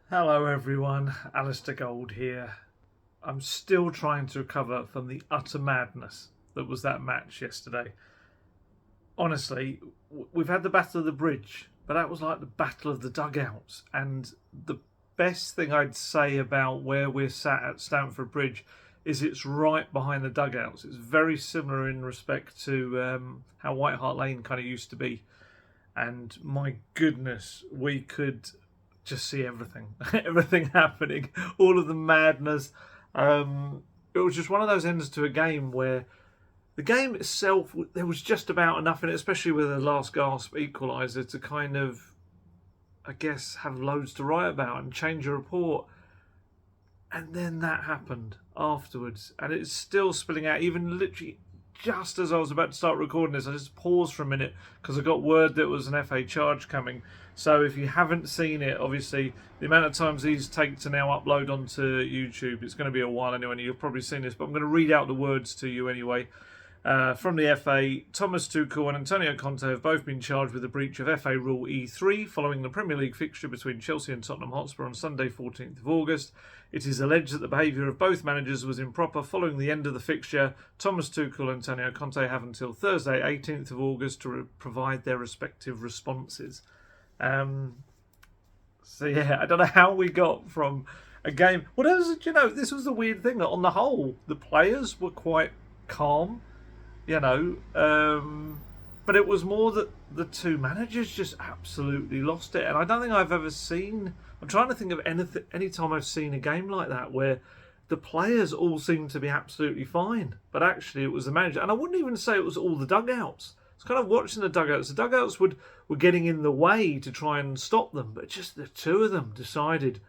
Hello everyone, Alistair Gold here. I'm still trying to recover from the utter madness that was that match yesterday. Honestly, we've had the Battle of the Bridge, but that was like the Battle of the Dugouts. And the best thing I'd say about where we're sat at Stamford Bridge is it's right behind the dugouts. It's very similar in respect to how White Hart Lane kind of used to be. And my goodness, we could just see everything, everything happening, all of the madness. It was just one of those ends to a game where the game itself, there was just about enough in it, especially with the last gasp equaliser, to kind of, I guess, have loads to write about and change a report. And then that happened afterwards, and it's still spilling out, even literally just as I was about to start recording this. I just paused for a minute because I got word that there was an FA charge coming. So if you haven't seen it, obviously the amount of times these take to now upload onto YouTube, it's going to be a while anyway, and you've probably seen this, but I'm going to read out the words to you anyway. From the FA, Thomas Tuchel and Antonio Conte have both been charged with the breach of FA Rule E3 following the Premier League fixture between Chelsea and Tottenham Hotspur on Sunday 14th of August. It is alleged that the behaviour of both managers was improper following the end of the fixture. Thomas Tuchel and Antonio Conte have until Thursday 18th of August to provide their respective responses. So yeah, I don't know how we got from a game. What else did you know? This was the weird thing that on the whole, the players were quite calm. But it was more that the two managers just absolutely lost it. And I don't think I've ever seen, I'm trying to think of any time I've seen a game like that where the players all seemed to be absolutely fine, but actually it was the manager. And I wouldn't even say it was all the dugouts. It's kind of watching the dugouts. The dugouts were getting in the way to try and stop them, but just the two of them decided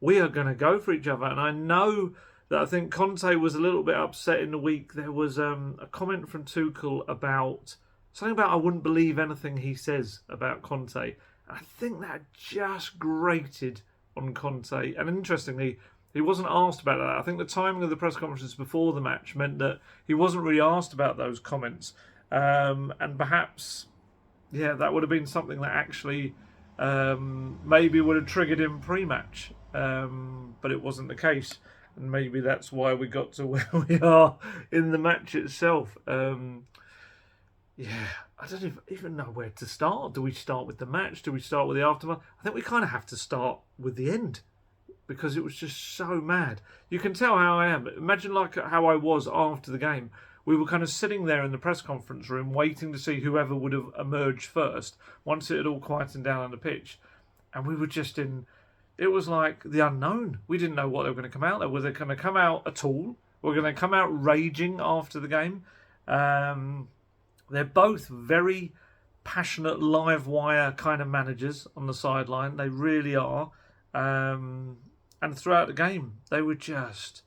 we are going to go for each other. And I know that I think Conte was a little bit upset in the week. There was a comment from Tuchel about something about I wouldn't believe anything he says about Conte. And I think that just grated on Conte. And interestingly, he wasn't asked about that. I think the timing of the press conferences before the match meant that he wasn't really asked about those comments. And perhaps, yeah, that would have been something that actually maybe would have triggered him pre-match. But it wasn't the case. And maybe that's why we got to where we are in the match itself. Yeah, I don't even know where to start. Do we start with the match? Do we start with the aftermath? I think we kind of have to start with the end because it was just so mad. You can tell how I am. Imagine like how I was after the game. We were kind of sitting there in the press conference room waiting to see whoever would have emerged first once it had all quietened down on the pitch. And we were just in... It was like the unknown. We didn't know what they were going to come out there. Were they going to come out at all? Were they going to come out raging after the game? They're both very passionate, live wire kind of managers on the sideline. They really are. And throughout the game, they were just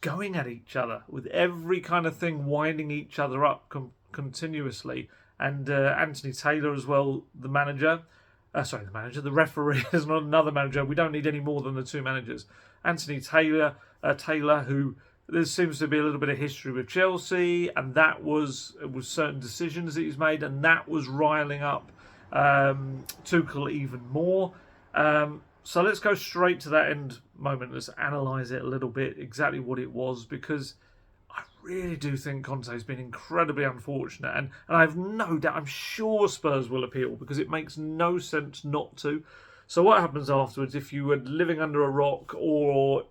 going at each other with every kind of thing, winding each other up continuously. And Anthony Taylor as well, the manager. The referee is not another manager. We don't need any more than the two managers. Anthony Taylor, who there seems to be a little bit of history with Chelsea, and that was certain decisions that he's made, and that was riling up Tuchel even more. So let's go straight to that end moment. Let's analyse it a little bit, exactly what it was, because I really do think Conte's been incredibly unfortunate, and I have no doubt, I'm sure Spurs will appeal because it makes no sense not to. So what happens afterwards if you were living under a rock or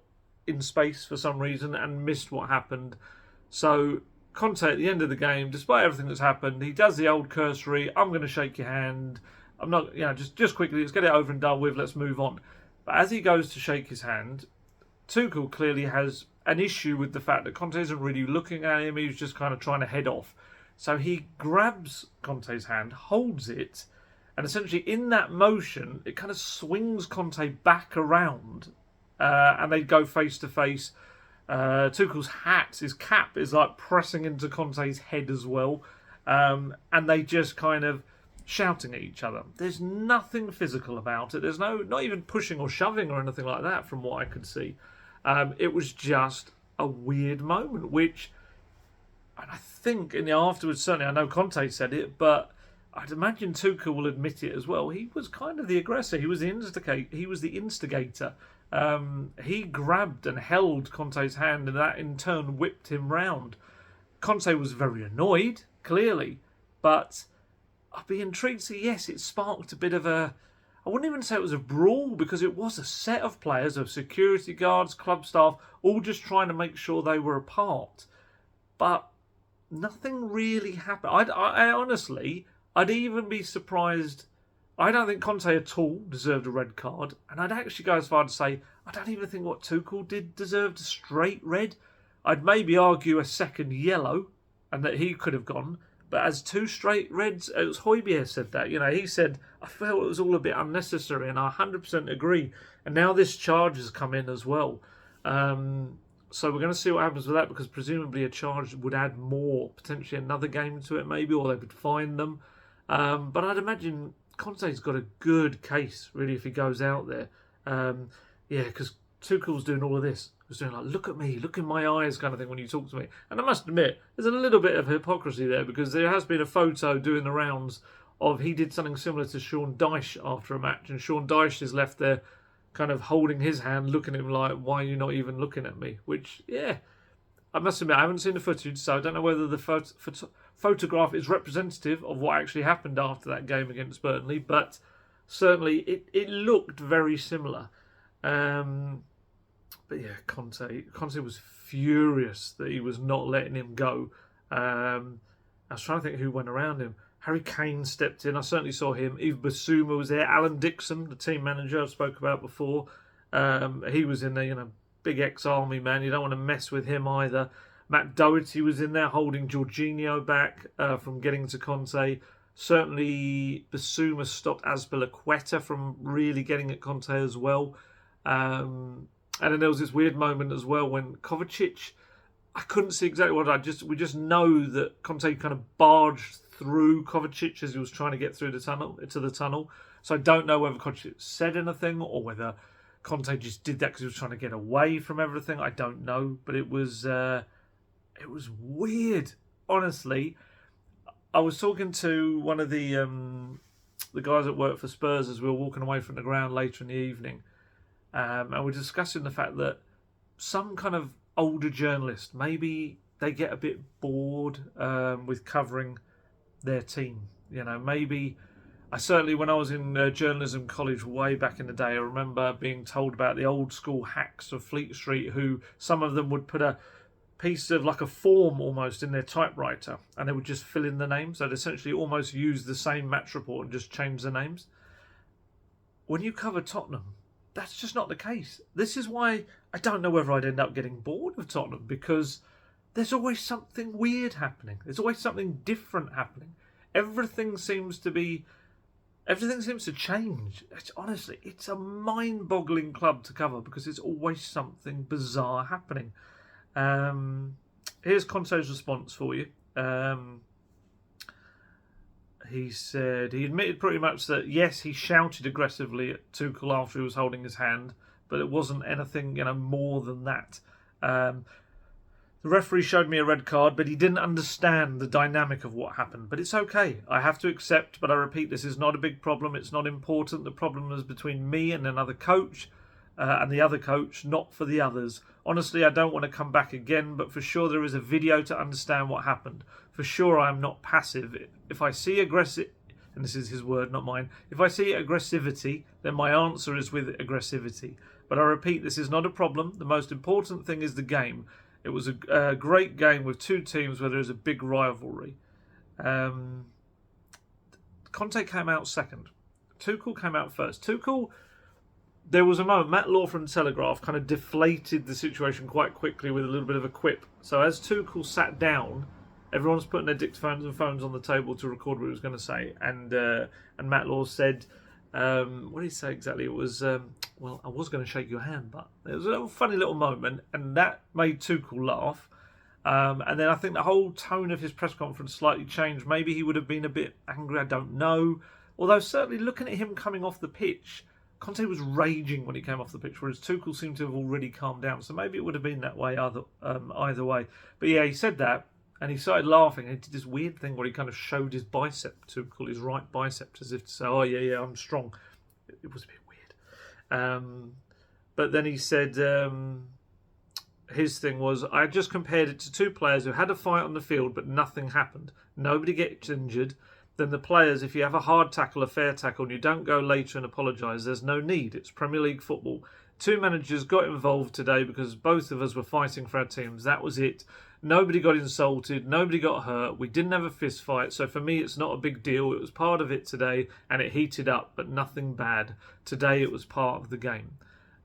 in space for some reason and missed what happened? So Conte at the end of the game, despite everything that's happened, he does the old cursory, I'm going to shake your hand. I'm not, just quickly, let's get it over and done with, let's move on. But as he goes to shake his hand, Tuchel clearly has an issue with the fact that Conte isn't really looking at him. He's just kind of trying to head off. So he grabs Conte's hand, holds it, and essentially in that motion, it kind of swings Conte back around, and they go face to face. Tuchel's his cap is like pressing into Conte's head as well, and they just kind of shouting at each other. There's nothing physical about it. There's not even pushing or shoving or anything like that from what I could see. It was just a weird moment, which, and I think in the afterwards, certainly I know Conte said it, but I'd imagine Tuchel will admit it as well. He was kind of the aggressor. He was the instigator. He grabbed and held Conte's hand, and that in turn whipped him round. Conte was very annoyed, clearly, but I'd be intrigued to see, yes, it sparked a bit of a... I wouldn't even say it was a brawl, because it was a set of players, of security guards, club staff, all just trying to make sure they were apart. But nothing really happened. I honestly... I'd even be surprised. I don't think Conte at all deserved a red card. And I'd actually go as far to say, I don't even think what Tuchel did deserved a straight red. I'd maybe argue a second yellow, and that he could have gone. But as 2 straight reds, it was Højbjerg said that. He said, I felt it was all a bit unnecessary, and I 100% agree. And now this charge has come in as well. So we're going to see what happens with that, because presumably a charge would add more, potentially another game to it maybe, or they would fine them. But I'd imagine Conte's got a good case, really, if he goes out there. Because Tuchel's doing all of this. He was doing like, look at me, look in my eyes kind of thing when you talk to me. And I must admit, there's a little bit of hypocrisy there, because there has been a photo doing the rounds of he did something similar to Sean Dyche after a match. And Sean Dyche is left there kind of holding his hand, looking at him like, why are you not even looking at me? Which, yeah, I must admit, I haven't seen the footage, so I don't know whether the photograph is representative of what actually happened after that game against Burnley, but certainly it looked very similar. But yeah, Conte was furious that he was not letting him go. I was trying to think who went around him. Harry Kane stepped in. I certainly saw him. Yves Bissouma was there. Alan Dixon, the team manager I spoke about before, he was in there. Big ex-army man. You don't want to mess with him either. Matt Doherty was in there holding Jorginho back from getting to Conte. Certainly, Bissouma stopped Azpilicueta from really getting at Conte as well. And then there was this weird moment as well when Kovacic, I couldn't see exactly what we just know that Conte kind of barged through Kovacic as he was trying to get through into the tunnel. So I don't know whether Kovacic said anything or whether Conte just did that because he was trying to get away from everything. I don't know, but it was weird. Honestly, I was talking to one of the guys that work for Spurs as we were walking away from the ground later in the evening, and we're discussing the fact that some kind of older journalist, maybe they get a bit bored with covering their team. Maybe. I certainly, when I was in journalism college way back in the day, I remember being told about the old school hacks of Fleet Street, who some of them would put a piece of like a form almost in their typewriter, and they would just fill in the names. They'd essentially almost use the same match report and just change the names. When you cover Tottenham, that's just not the case. This is why I don't know whether I'd end up getting bored of Tottenham, because there's always something weird happening. There's always something different happening. Everything seems to change. Honestly, it's a mind-boggling club to cover because there's always something bizarre happening. Here's Conte's response for you. He said he admitted pretty much that yes, he shouted aggressively at Tuchel after he was holding his hand, but it wasn't anything more than that. The referee showed me a red card, but he didn't understand the dynamic of what happened. But it's okay. I have to accept, but I repeat, this is not a big problem. It's not important. The problem is between me and another coach, and the other coach, not for the others. Honestly, I don't want to come back again, but for sure there is a video to understand what happened. For sure I am not passive. If I see aggressive, and this is his word, not mine, if I see aggressivity, then my answer is with aggressivity. But I repeat, this is not a problem. The most important thing is the game. It was a great game with two teams where there is a big rivalry. Conte came out second. Tuchel came out first. Tuchel, there was a moment, Matt Law from Telegraph kind of deflated the situation quite quickly with a little bit of a quip. So as Tuchel sat down, everyone's putting their dictaphones and phones on the table to record what he was going to say. And Matt Law said, what did he say exactly? It was, well, I was going to shake your hand, but it was a funny little moment, and that made Tuchel laugh. And then I think the whole tone of his press conference slightly changed. Maybe he would have been a bit angry, I don't know. Although certainly looking at him coming off the pitch, Conte was raging when he came off the pitch, whereas Tuchel seemed to have already calmed down. So maybe it would have been that way either way. But yeah, he said that. And he started laughing, and he did this weird thing where he kind of showed his bicep, Tuchel, his right bicep, as if to say, oh, yeah, I'm strong. It was a bit weird. But then he said his thing was, I just compared it to two players who had a fight on the field, but nothing happened. Nobody gets injured. Then the players, if you have a hard tackle, a fair tackle, and you don't go later and apologise, there's no need. It's Premier League football. Two managers got involved today because both of us were fighting for our teams. That was it. Nobody got insulted. Nobody got hurt. We didn't have a fist fight. So for me, it's not a big deal. It was part of it today, and it heated up, but nothing bad. Today, it was part of the game.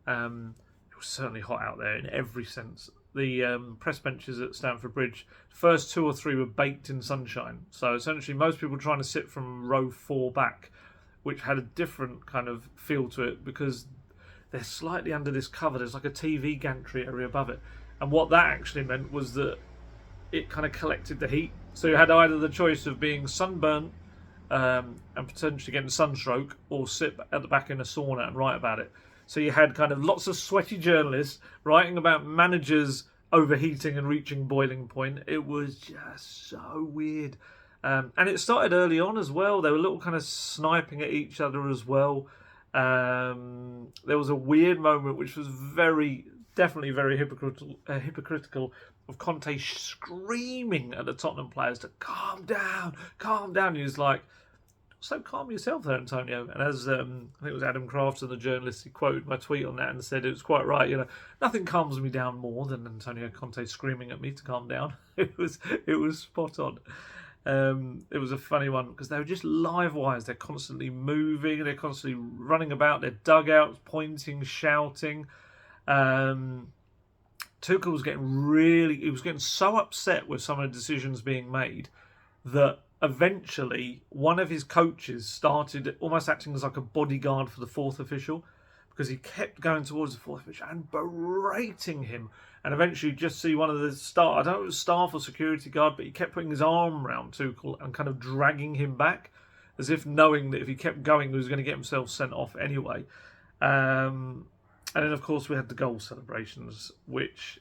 It was certainly hot out there in every sense. The press benches at Stamford Bridge, first 2 or 3 were baked in sunshine. So essentially, most people trying to sit from row 4 back, which had a different kind of feel to it because they're slightly under this cover. There's like a TV gantry area above it. And what that actually meant was that it kind of collected the heat. So you had either the choice of being sunburnt and potentially getting sunstroke, or sit at the back in a sauna and write about it. So you had kind of lots of sweaty journalists writing about managers overheating and reaching boiling point. It was just so weird. And it started early on as well. They were little kind of sniping at each other as well. There was a weird moment which was definitely very hypocritical of Conte screaming at the Tottenham players to calm down. And he was like, so calm yourself there, Antonio. And as I think it was Adam Crafton, the journalist, he quoted my tweet on that and said it was quite right. Nothing calms me down more than Antonio Conte screaming at me to calm down. It was spot on. It was a funny one because they were just live wires. They're constantly moving. They're constantly running about their dugouts, pointing, shouting. Tuchel was getting so upset with some of the decisions being made that eventually one of his coaches started almost acting as like a bodyguard for the fourth official, because he kept going towards the fourth official and berating him. And eventually just see one of the staff, I don't know if it was staff or security guard, but he kept putting his arm around Tuchel and kind of dragging him back, as if knowing that if he kept going, he was going to get himself sent off anyway. And then, of course, we had the goal celebrations, which,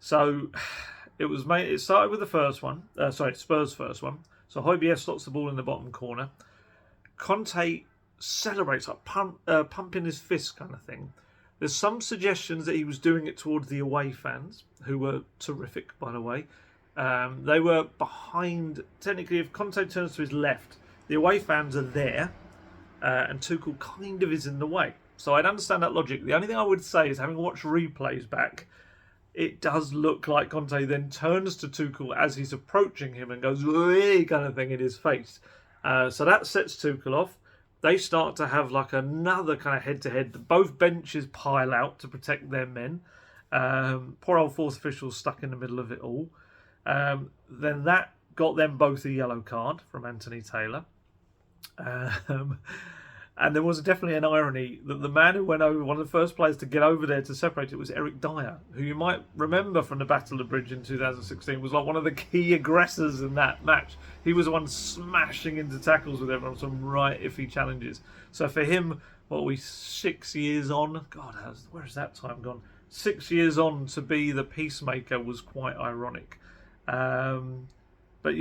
So it started with the first one. Spurs' first one. So Højbjerg slots the ball in the bottom corner. Conte celebrates, like pumping his fist kind of thing. There's some suggestions that he was doing it towards the away fans, who were terrific, by the way. They were behind. Technically, if Conte turns to his left, the away fans are there, and Tuchel kind of is in the way. So I'd understand that logic. The only thing I would say is, having watched replays back, it does look like Conte then turns to Tuchel as he's approaching him and goes, "Hey," kind of thing in his face. So that sets Tuchel off. They start to have like another kind of head-to-head. Both benches pile out to protect their men. Poor old fourth official stuck in the middle of it all. Then that got them both a yellow card from Anthony Taylor. And there was definitely an irony that the man who went over, one of the first players to get over there to separate it, was Eric Dyer, who you might remember from the Battle of the Bridge in 2016, was like one of the key aggressors in that match. He was the one smashing into tackles with everyone, some right iffy challenges. So for him, 6 years on? God, where has that time gone? 6 years on to be the peacemaker was quite ironic. But,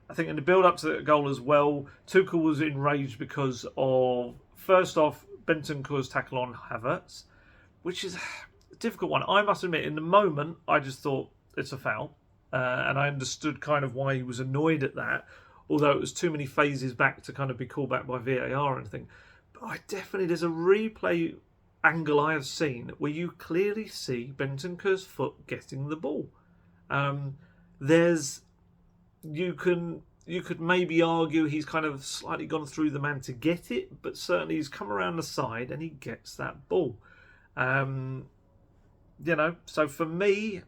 I think in the build-up to the goal as well, Tuchel was enraged because of, first off, Bentancur's tackle on Havertz, which is a difficult one. I must admit, in the moment, I just thought it's a foul. And I understood kind of why he was annoyed at that, although it was too many phases back to kind of be called back by VAR or anything. But there's a replay angle I have seen where you clearly see Bentancur's foot getting the ball. You could maybe argue he's kind of slightly gone through the man to get it, but certainly he's come around the side and he gets that ball. So for me,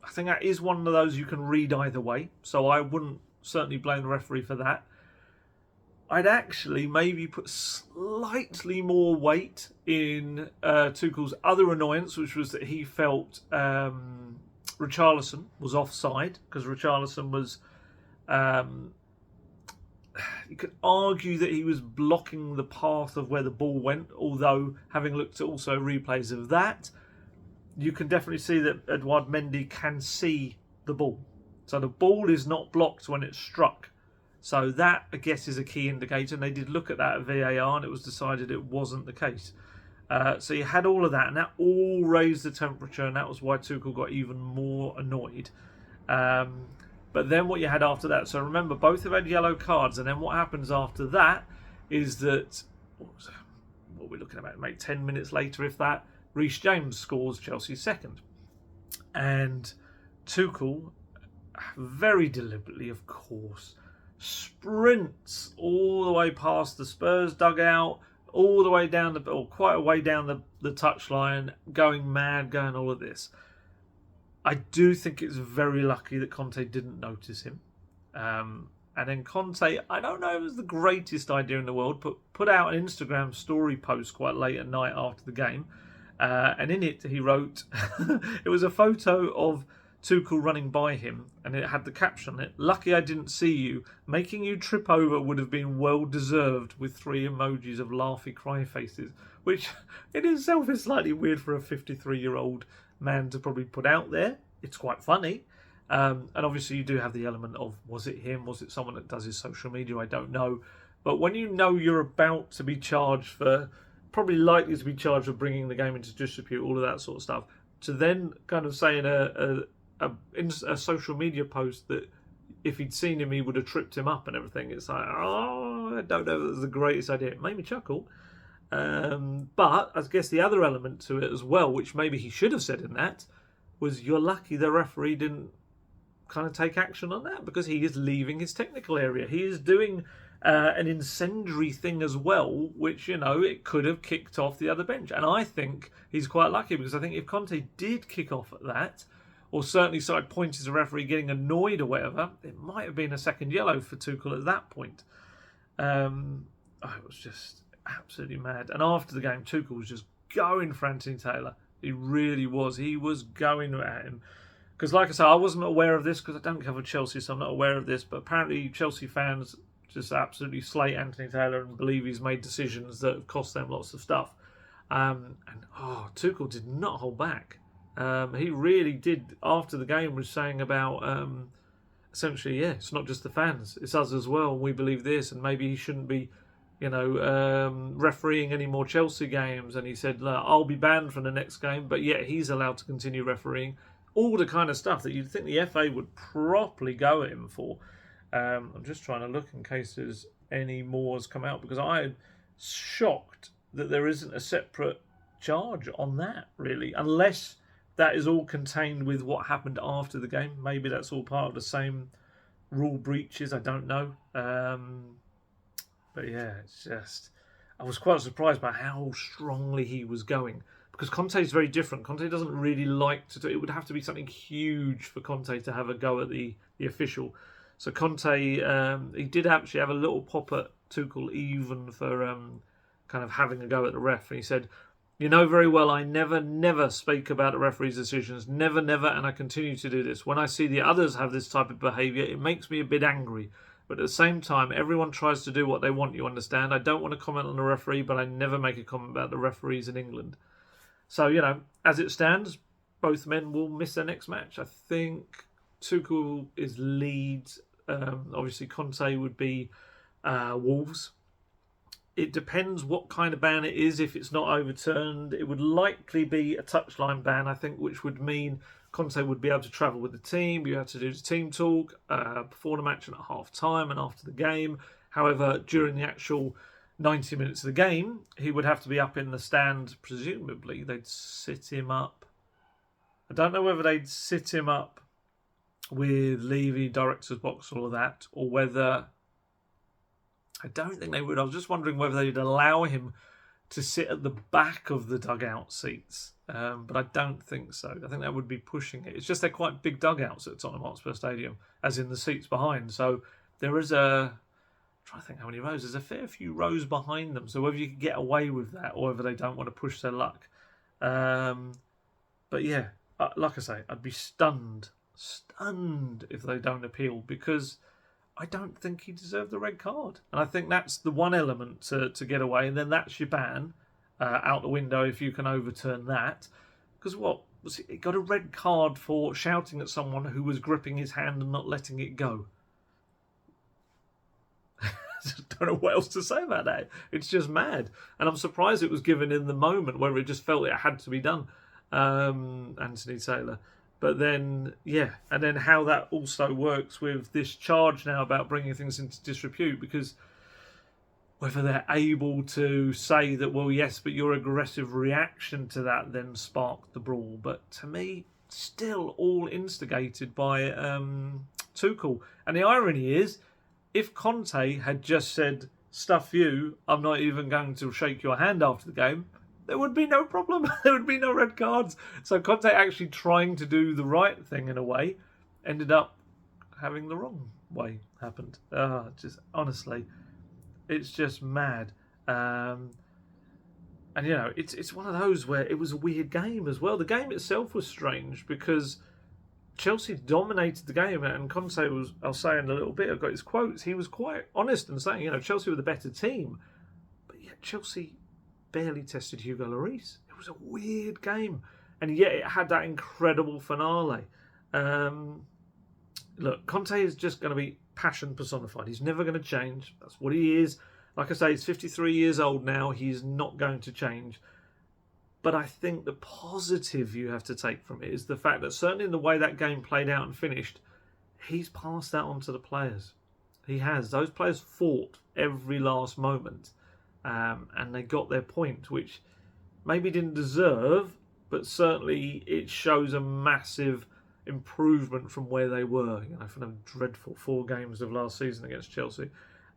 I think that is one of those you can read either way. So I wouldn't certainly blame the referee for that. I'd actually maybe put slightly more weight in Tuchel's other annoyance, which was that he felt Richarlison was offside, because Richarlison was... you could argue that he was blocking the path of where the ball went, although having looked at also replays of that, you can definitely see that Edouard Mendy can see the ball. So the ball is not blocked when it's struck. So that, I guess, is a key indicator. And they did look at that at VAR, and it was decided it wasn't the case. So you had all of that, and that all raised the temperature, and that was why Tuchel got even more annoyed. But then what you had after that, so remember, both have had yellow cards, and then what happens after that is that, what we're looking at, mate, 10 minutes later, if that, Reece James scores Chelsea's second. And Tuchel, very deliberately, of course, sprints all the way past the Spurs dugout, all the way down or quite a way down the touchline, going mad, going all of this. I do think it's very lucky that Conte didn't notice him. And then Conte, I don't know if it was the greatest idea in the world, but put out an Instagram story post quite late at night after the game. And in it, he wrote, it was a photo of Tuchel running by him, and it had the caption on it, "Lucky I didn't see you. Making you trip over would have been well deserved," with 3 emojis of laughy cry faces, which in itself is slightly weird for a 53-year-old man to probably put out there. It's quite funny. And obviously you do have the element of, was it him? Was it someone that does his social media? I don't know. But when you know you're about to be charged for, probably likely to be charged for bringing the game into disrepute, all of that sort of stuff, to then kind of say in a social media post that if he'd seen him, he would have tripped him up and everything. It's like, I don't know if it was the greatest idea. It made me chuckle. But I guess the other element to it as well, which maybe he should have said in that, was you're lucky the referee didn't kind of take action on that, because he is leaving his technical area. He is doing an incendiary thing as well, which, it could have kicked off the other bench. And I think he's quite lucky, because I think if Conte did kick off at that, or certainly started pointing to the referee getting annoyed or whatever, it might have been a second yellow for Tuchel at that point. It was just absolutely mad. And after the game, Tuchel was just going for Anthony Taylor. He really was. He was going at him. Because like I said, I wasn't aware of this because I don't cover Chelsea, so I'm not aware of this. But apparently Chelsea fans just absolutely slate Anthony Taylor and believe he's made decisions that have cost them lots of stuff. Tuchel did not hold back. He really did, after the game, was saying about, essentially, it's not just the fans, it's us as well, and we believe this, and maybe he shouldn't be, refereeing any more Chelsea games. And he said, I'll be banned from the next game, but yet he's allowed to continue refereeing. All the kind of stuff that you'd think the FA would properly go at him for. I'm just trying to look in case there's any more has come out, because I'm shocked that there isn't a separate charge on that, really, unless that is all contained with what happened after the game. Maybe that's all part of the same rule breaches. I don't know. But yeah, it's just, I was quite surprised by how strongly he was going, because Conte is very different. Conte doesn't really like to do it. Would have to be something huge for Conte to have a go at the official. So Conte, he did actually have a little pop at Tuchel, even for kind of having a go at the ref. And he said, "You know very well I never speak about the referee's decisions. Never, and I continue to do this. When I see the others have this type of behaviour, it makes me a bit angry. But at the same time, everyone tries to do what they want, you understand? I don't want to comment on the referee, but I never make a comment about the referees in England." So, as it stands, both men will miss their next match. I think Tuchel is Leeds. Obviously, Conte would be Wolves. It depends what kind of ban it is. If it's not overturned, it would likely be a touchline ban, I think, which would mean Conte would be able to travel with the team. You have to do the team talk before the match and at half-time and after the game. However, during the actual 90 minutes of the game, he would have to be up in the stand, presumably. They'd sit him up. I don't know whether they'd sit him up with Levy, director's box, all of that, or whether... I don't think they would. I was just wondering whether they'd allow him to sit at the back of the dugout seats. But I don't think so. I think that would be pushing it. It's just they're quite big dugouts at Tottenham Hotspur Stadium, as in the seats behind. So there is I'm trying to think how many rows. There's a fair few rows behind them. So whether you can get away with that or whether they don't want to push their luck. But yeah, like I say, I'd be stunned if they don't appeal, because I don't think he deserved the red card. And I think that's the one element to get away. And then that's your ban out the window if you can overturn that. Because he got a red card for shouting at someone who was gripping his hand and not letting it go. I don't know what else to say about that. It's just mad. And I'm surprised it was given in the moment where it just felt it had to be done. Anthony Taylor. But then, and then how that also works with this charge now about bringing things into disrepute, because whether they're able to say that, well, yes, but your aggressive reaction to that then sparked the brawl. But to me, still all instigated by Tuchel. And the irony is, if Conte had just said, stuff you, I'm not even going to shake your hand after the game, there would be no problem. There would be no red cards. So Conte actually trying to do the right thing in a way ended up having the wrong way happened. Just honestly, it's just mad. And, it's one of those where it was a weird game as well. The game itself was strange because Chelsea dominated the game, and Conte was, I'll say in a little bit, I've got his quotes, he was quite honest in saying, Chelsea were the better team. But yet Chelsea barely tested Hugo Lloris. It was a weird game. And yet it had that incredible finale. Look, Conte is just going to be passion personified. He's never going to change. That's what he is. Like I say, he's 53 years old now. He's not going to change. But I think the positive you have to take from it is the fact that certainly in the way that game played out and finished, he's passed that on to the players. He has. Those players fought every last moment. And they got their point, which maybe didn't deserve, but certainly it shows a massive improvement from where they were, from the dreadful 4 games of last season against Chelsea.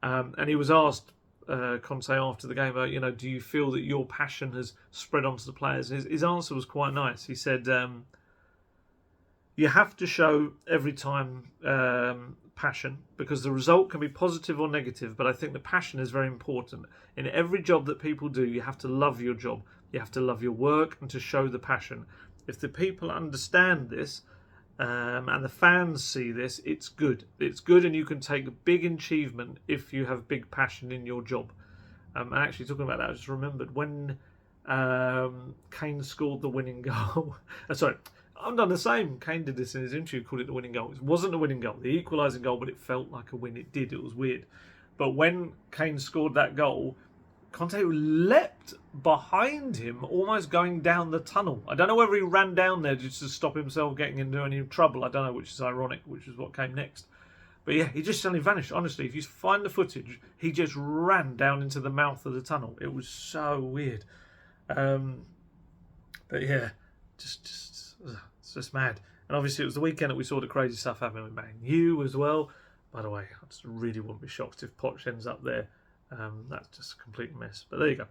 And he was asked, Conte, after the game, about, do you feel that your passion has spread onto the players? And his answer was quite nice. He said, you have to show every time passion, because the result can be positive or negative, but I think the passion is very important. In every job that people do, you have to love your job. You have to love your work and to show the passion. If the people understand this, and the fans see this, it's good. It's good, and you can take a big achievement if you have big passion in your job. And actually, talking about that, I just remembered when Kane scored the winning goal. Sorry, I've done the same. Kane did this in his interview, called it the winning goal. It wasn't a winning goal, the equalising goal, but it felt like a win. It did. It was weird. But when Kane scored that goal, Conte leapt behind him, almost going down the tunnel. I don't know whether he ran down there just to stop himself getting into any trouble. I don't know, which is ironic, which is what came next. But yeah, he just suddenly vanished. Honestly, if you find the footage, he just ran down into the mouth of the tunnel. It was so weird. But yeah, it's just mad. And obviously it was the weekend that we saw the crazy stuff happening with Man U as well. By the way, I just really wouldn't be shocked if Poch ends up there. That's just a complete mess. But there you go.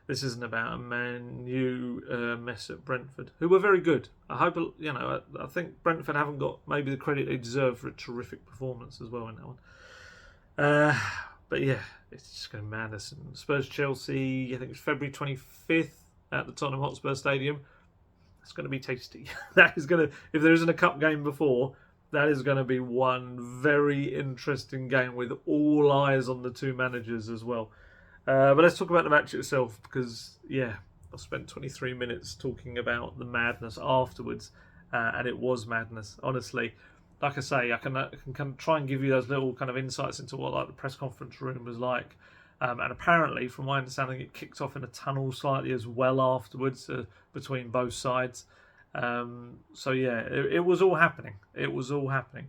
This isn't about a Man U mess at Brentford, who were very good. I hope, I think Brentford haven't got maybe the credit they deserve for a terrific performance as well in that one. But yeah, it's just going madness. And Spurs Chelsea, I think it's February 25th at the Tottenham Hotspur Stadium. That's going to be tasty. That is going to, if there isn't a cup game before, that is going to be one very interesting game with all eyes on the two managers as well. But let's talk about the match itself, because, I've spent 23 minutes talking about the madness afterwards, and it was madness, honestly. Like I say, I can try and give you those little kind of insights into what the press conference room was like. And apparently, from my understanding, it kicked off in a tunnel slightly as well afterwards between both sides. It was all happening. It was all happening.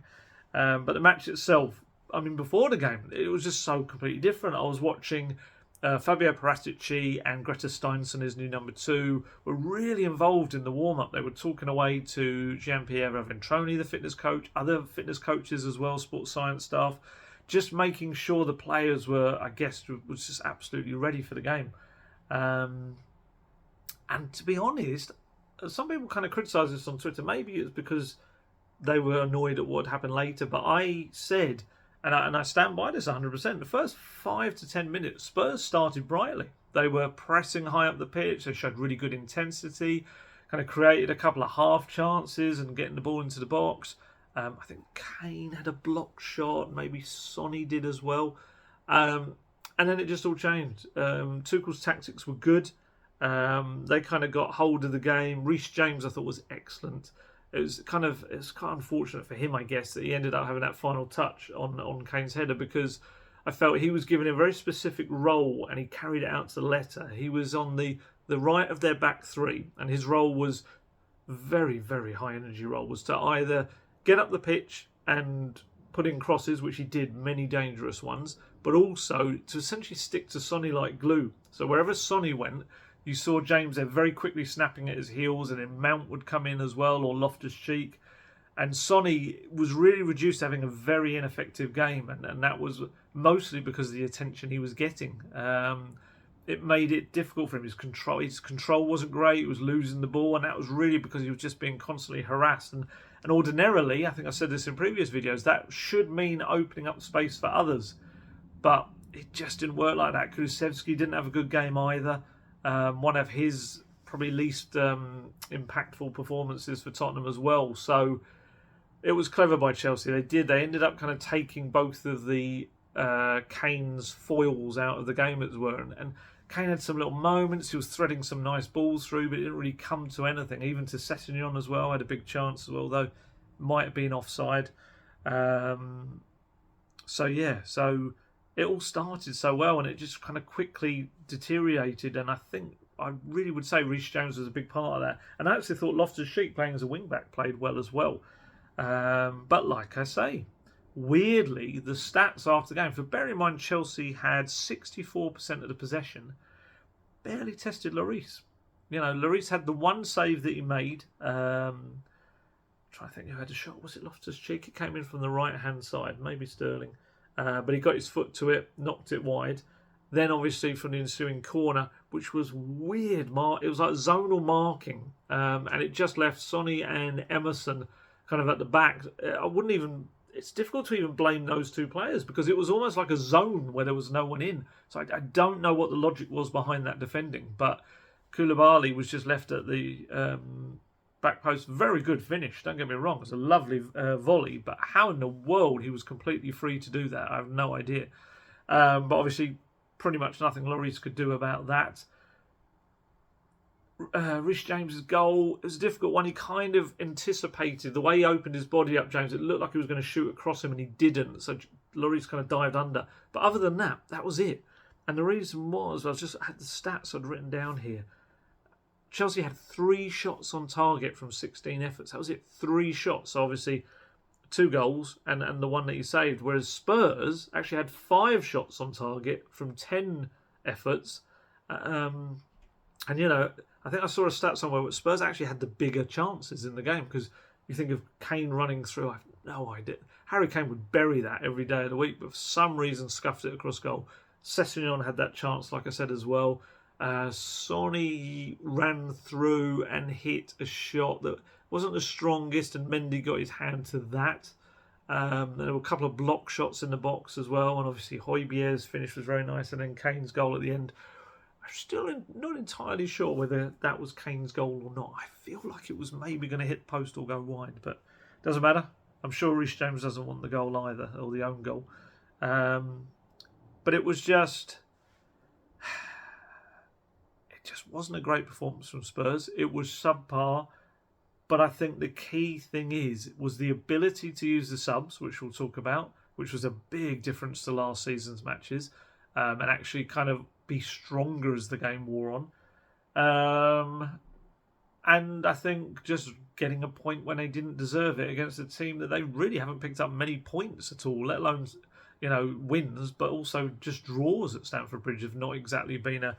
But the match itself, before the game, it was just so completely different. I was watching Fabio Paratici and Greta Steinsson, his new number 2, were really involved in the warm-up. They were talking away to Gianpiero Ventroni, the fitness coach, other fitness coaches as well, sports science staff, just making sure the players were, was just absolutely ready for the game. And to be honest, some people kind of criticise this on Twitter. Maybe it's because they were annoyed at what happened later. But I said, and I stand by this 100%, the first 5 to 10 minutes, Spurs started brightly. They were pressing high up the pitch. They showed really good intensity, kind of created a couple of half chances and getting the ball into the box. I think Kane had a block shot. Maybe Sonny did as well. And then it just all changed. Tuchel's tactics were good. They kind of got hold of the game. Reece James, I thought, was excellent. It's quite unfortunate for him, I guess, that he ended up having that final touch on Kane's header, because I felt he was given a very specific role and he carried it out to the letter. He was on the right of their back three, and his role was very, very high energy role, was to either get up the pitch and put in crosses, which he did, many dangerous ones, but also to essentially stick to Sonny like glue. So wherever Sonny went, you saw James there very quickly snapping at his heels, and then Mount would come in as well, or Loftus-Cheek. And Sonny was really reduced to having a very ineffective game, and that was mostly because of the attention he was getting. It made it difficult for him. His control wasn't great. He was losing the ball, and that was really because he was just being constantly harassed. And ordinarily, I think I said this in previous videos, that should mean opening up space for others. But it just didn't work like that. Kulusevski didn't have a good game either. One of his probably least impactful performances for Tottenham as well. So it was clever by Chelsea. They ended up kind of taking both of the Kane's foils out of the game, as it were. And Kane had some little moments. He was threading some nice balls through, but it didn't really come to anything. Even to Sessegnon as well, had a big chance as well, though might have been offside. So it all started so well, and it just kind of quickly deteriorated. And I think I really would say Reece James was a big part of that. And I actually thought Loftus-Cheek, playing as a wing-back, played well as well. But like I say, weirdly, the stats after the game, for bear in mind Chelsea had 64% of the possession, barely tested Lloris. You know, Lloris had the one save that he made. Trying to think who had a shot. Was it Loftus-Cheek? It came in from the right-hand side, maybe Sterling. But he got his foot to it, knocked it wide. Then obviously from the ensuing corner, which was weird, it was like zonal marking, and it just left Sonny and Emerson kind of at the back. It's difficult to even blame those two players, because it was almost like a zone where there was no one in. So I don't know what the logic was behind that defending, but Koulibaly was just left at the back post. Very good finish, don't get me wrong. It was a lovely volley, but how in the world he was completely free to do that, I have no idea. But obviously, pretty much nothing Lloris could do about that. Reece James's goal, it was a difficult one. He kind of anticipated the way he opened his body up, James. It looked like he was going to shoot across him, and he didn't. So Lloris kind of dived under. But other than that, that was it. And the reason was, I had the stats I'd written down here. Chelsea had 3 shots on target from 16 efforts. That was it, 3 shots. So obviously 2 goals and the one that he saved. Whereas Spurs actually had 5 shots on target from 10 efforts. And, you know, I think I saw a stat somewhere where Spurs actually had the bigger chances in the game, because you think of Kane running through, I have no idea. Harry Kane would bury that every day of the week, but for some reason scuffed it across goal. Sessegnon had that chance, like I said, as well. Sonny ran through and hit a shot that wasn't the strongest, and Mendy got his hand to that. There were a couple of block shots in the box as well, and obviously Højbjerg's finish was very nice, and then Kane's goal at the end. I'm still not entirely sure whether that was Kane's goal or not. I feel like it was maybe going to hit post or go wide, but doesn't matter. I'm sure Reece James doesn't want the goal either, or the own goal. But it was just... It just wasn't a great performance from Spurs. It was subpar. But I think the key thing was the ability to use the subs, which we'll talk about, which was a big difference to last season's matches, and actually kind of be stronger as the game wore on. And I think just getting a point when they didn't deserve it against a team that they really haven't picked up many points at all, let alone, you know, wins, but also just draws at Stamford Bridge have not exactly been a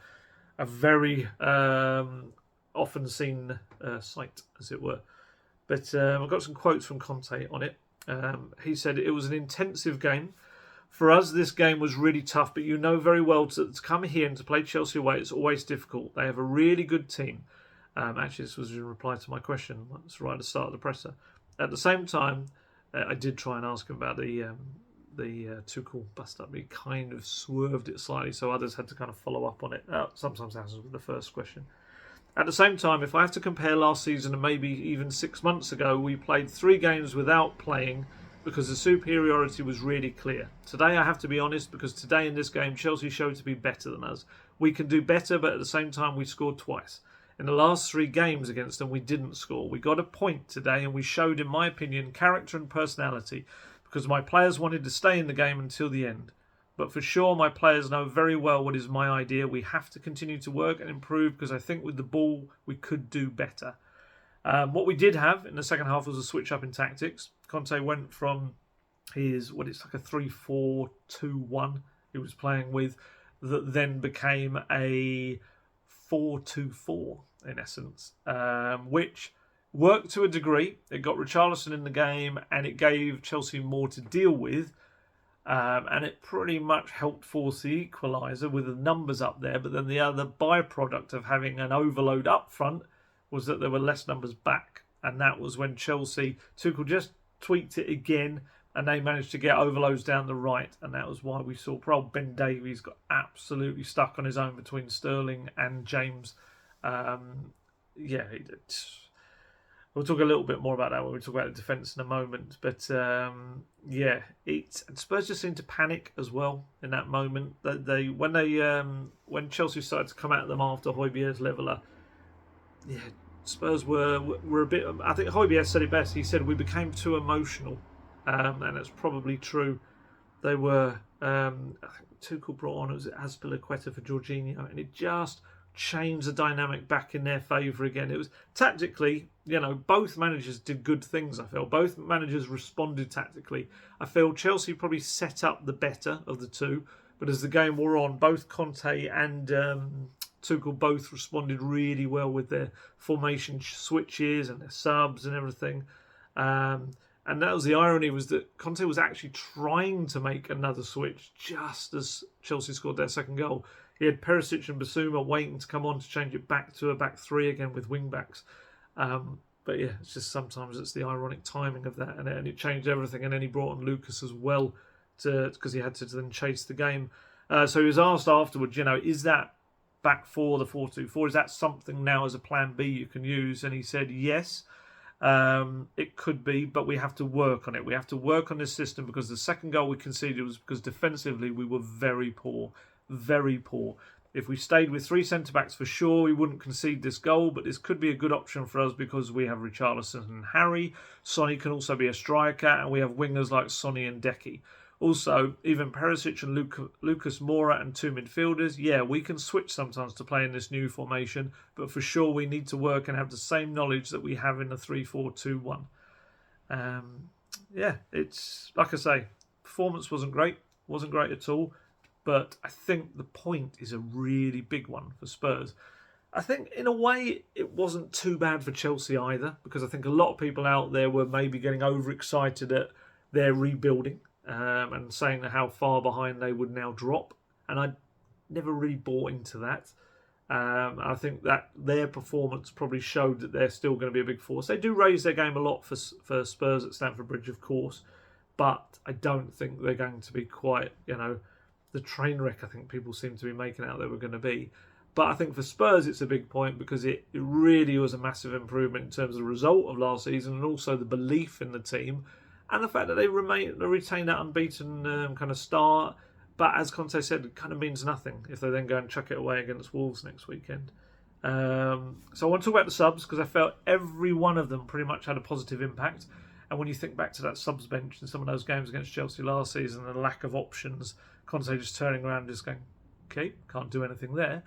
very often seen sight, as it were. But I've got some quotes from Conte on it. He said, "It was an intensive game. For us, this game was really tough, but you know very well to come here and to play Chelsea away, it's always difficult. They have a really good team." Actually, this was in reply to my question. That's right at the start of the presser. At the same time, I did try and ask him about the Tuchel bust-up. He kind of swerved it slightly, so others had to kind of follow up on it. Sometimes that happens with the first question. At the same time, if I have to compare last season and maybe even 6 months ago, we played 3 games without playing because the superiority was really clear. Today, I have to be honest, because today in this game, Chelsea showed to be better than us. we can do better, but at the same time we scored twice. In the last 3 games against them, we didn't score. We got a point today, and we showed, in my opinion, character and personality, because my players wanted to stay in the game until the end. But for sure, my players know very well what is my idea. We have to continue to work and improve, because I think with the ball, we could do better. What we did have in the second half was a switch up in tactics. Conte went from his, it's like a 3-4-2-1 he was playing with, that then became a 4-2-4 in essence, which worked to a degree. It got Richarlison in the game, and it gave Chelsea more to deal with, and it pretty much helped force the equaliser with the numbers up there. But then the other byproduct of having an overload up front was that there were less numbers back, and that was when Tuchel just tweaked it again, and they managed to get overloads down the right, and that was why we saw Ben Davies got absolutely stuck on his own between Sterling and James. We'll talk a little bit more about that when we talk about the defence in a moment. But and Spurs just seemed to panic as well in that moment. When Chelsea started to come at them after Højbjerg's leveller, Spurs were a bit. I think Højbjerg said it best. He said we became too emotional, and it's probably true. They were. I think Tuchel brought on, it was Azpilicueta for Jorginho, and it just changed the dynamic back in their favour again. It was tactically, both managers did good things. I feel both managers responded tactically. I feel Chelsea probably set up the better of the two, but as the game wore on, both Conte and Tuchel both responded really well with their formation switches and their subs and everything. And that was the irony, was that Conte was actually trying to make another switch just as Chelsea scored their second goal. He had Perisic and Basuma waiting to come on to change it back to a back 3 again with wing-backs. But yeah, it's just sometimes it's the ironic timing of that, and it changed everything. And then he brought on Lucas as well, because he had to then chase the game. So he was asked afterwards, is that back 4, the 4-2-4, is that something now as a plan B you can use? And he said yes. It could be, but we have to work on it. We have to work on this system, because the second goal we conceded was because defensively we were very poor. Very poor. If we stayed with 3 centre-backs, for sure we wouldn't concede this goal, but this could be a good option for us because we have Richarlison and Harry. Sonny can also be a striker, and we have wingers like Sonny and Decky. Also, even Perisic and Lucas Moura and 2 midfielders, we can switch sometimes to play in this new formation, but for sure we need to work and have the same knowledge that we have in the 3-4-2-1. It's like I say, performance wasn't great at all, but I think the point is a really big one for Spurs. I think in a way it wasn't too bad for Chelsea either, because I think a lot of people out there were maybe getting overexcited at their rebuilding. And saying how far behind they would now drop. And I never really bought into that. I think that their performance probably showed that they're still going to be a big force. They do raise their game a lot for Spurs at Stamford Bridge, of course. But I don't think they're going to be quite, the train wreck I think people seem to be making out they were going to be. But I think for Spurs it's a big point, because it really was a massive improvement in terms of the result of last season, and also the belief in the team. And the fact that they retain that unbeaten kind of start. But as Conte said, it kind of means nothing if they then go and chuck it away against Wolves next weekend. So I want to talk about the subs, because I felt every one of them pretty much had a positive impact. And when you think back to that subs bench in some of those games against Chelsea last season, and the lack of options, Conte just turning around and just going, okay, can't do anything there.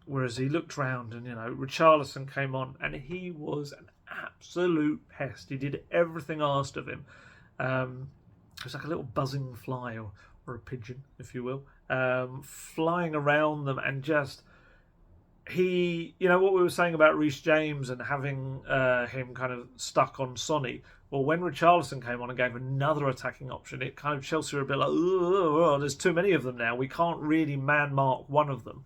Whereas he looked round and, Richarlison came on and he was an absolute pest. He did everything asked of him. It was like a little buzzing fly or a pigeon, if you will, flying around them, and just what we were saying about Reece James and having him kind of stuck on Sonny. Well, when Richarlison came on and gave another attacking option, it kind of Chelsea were a bit like, oh, there's too many of them now. We can't really man mark one of them.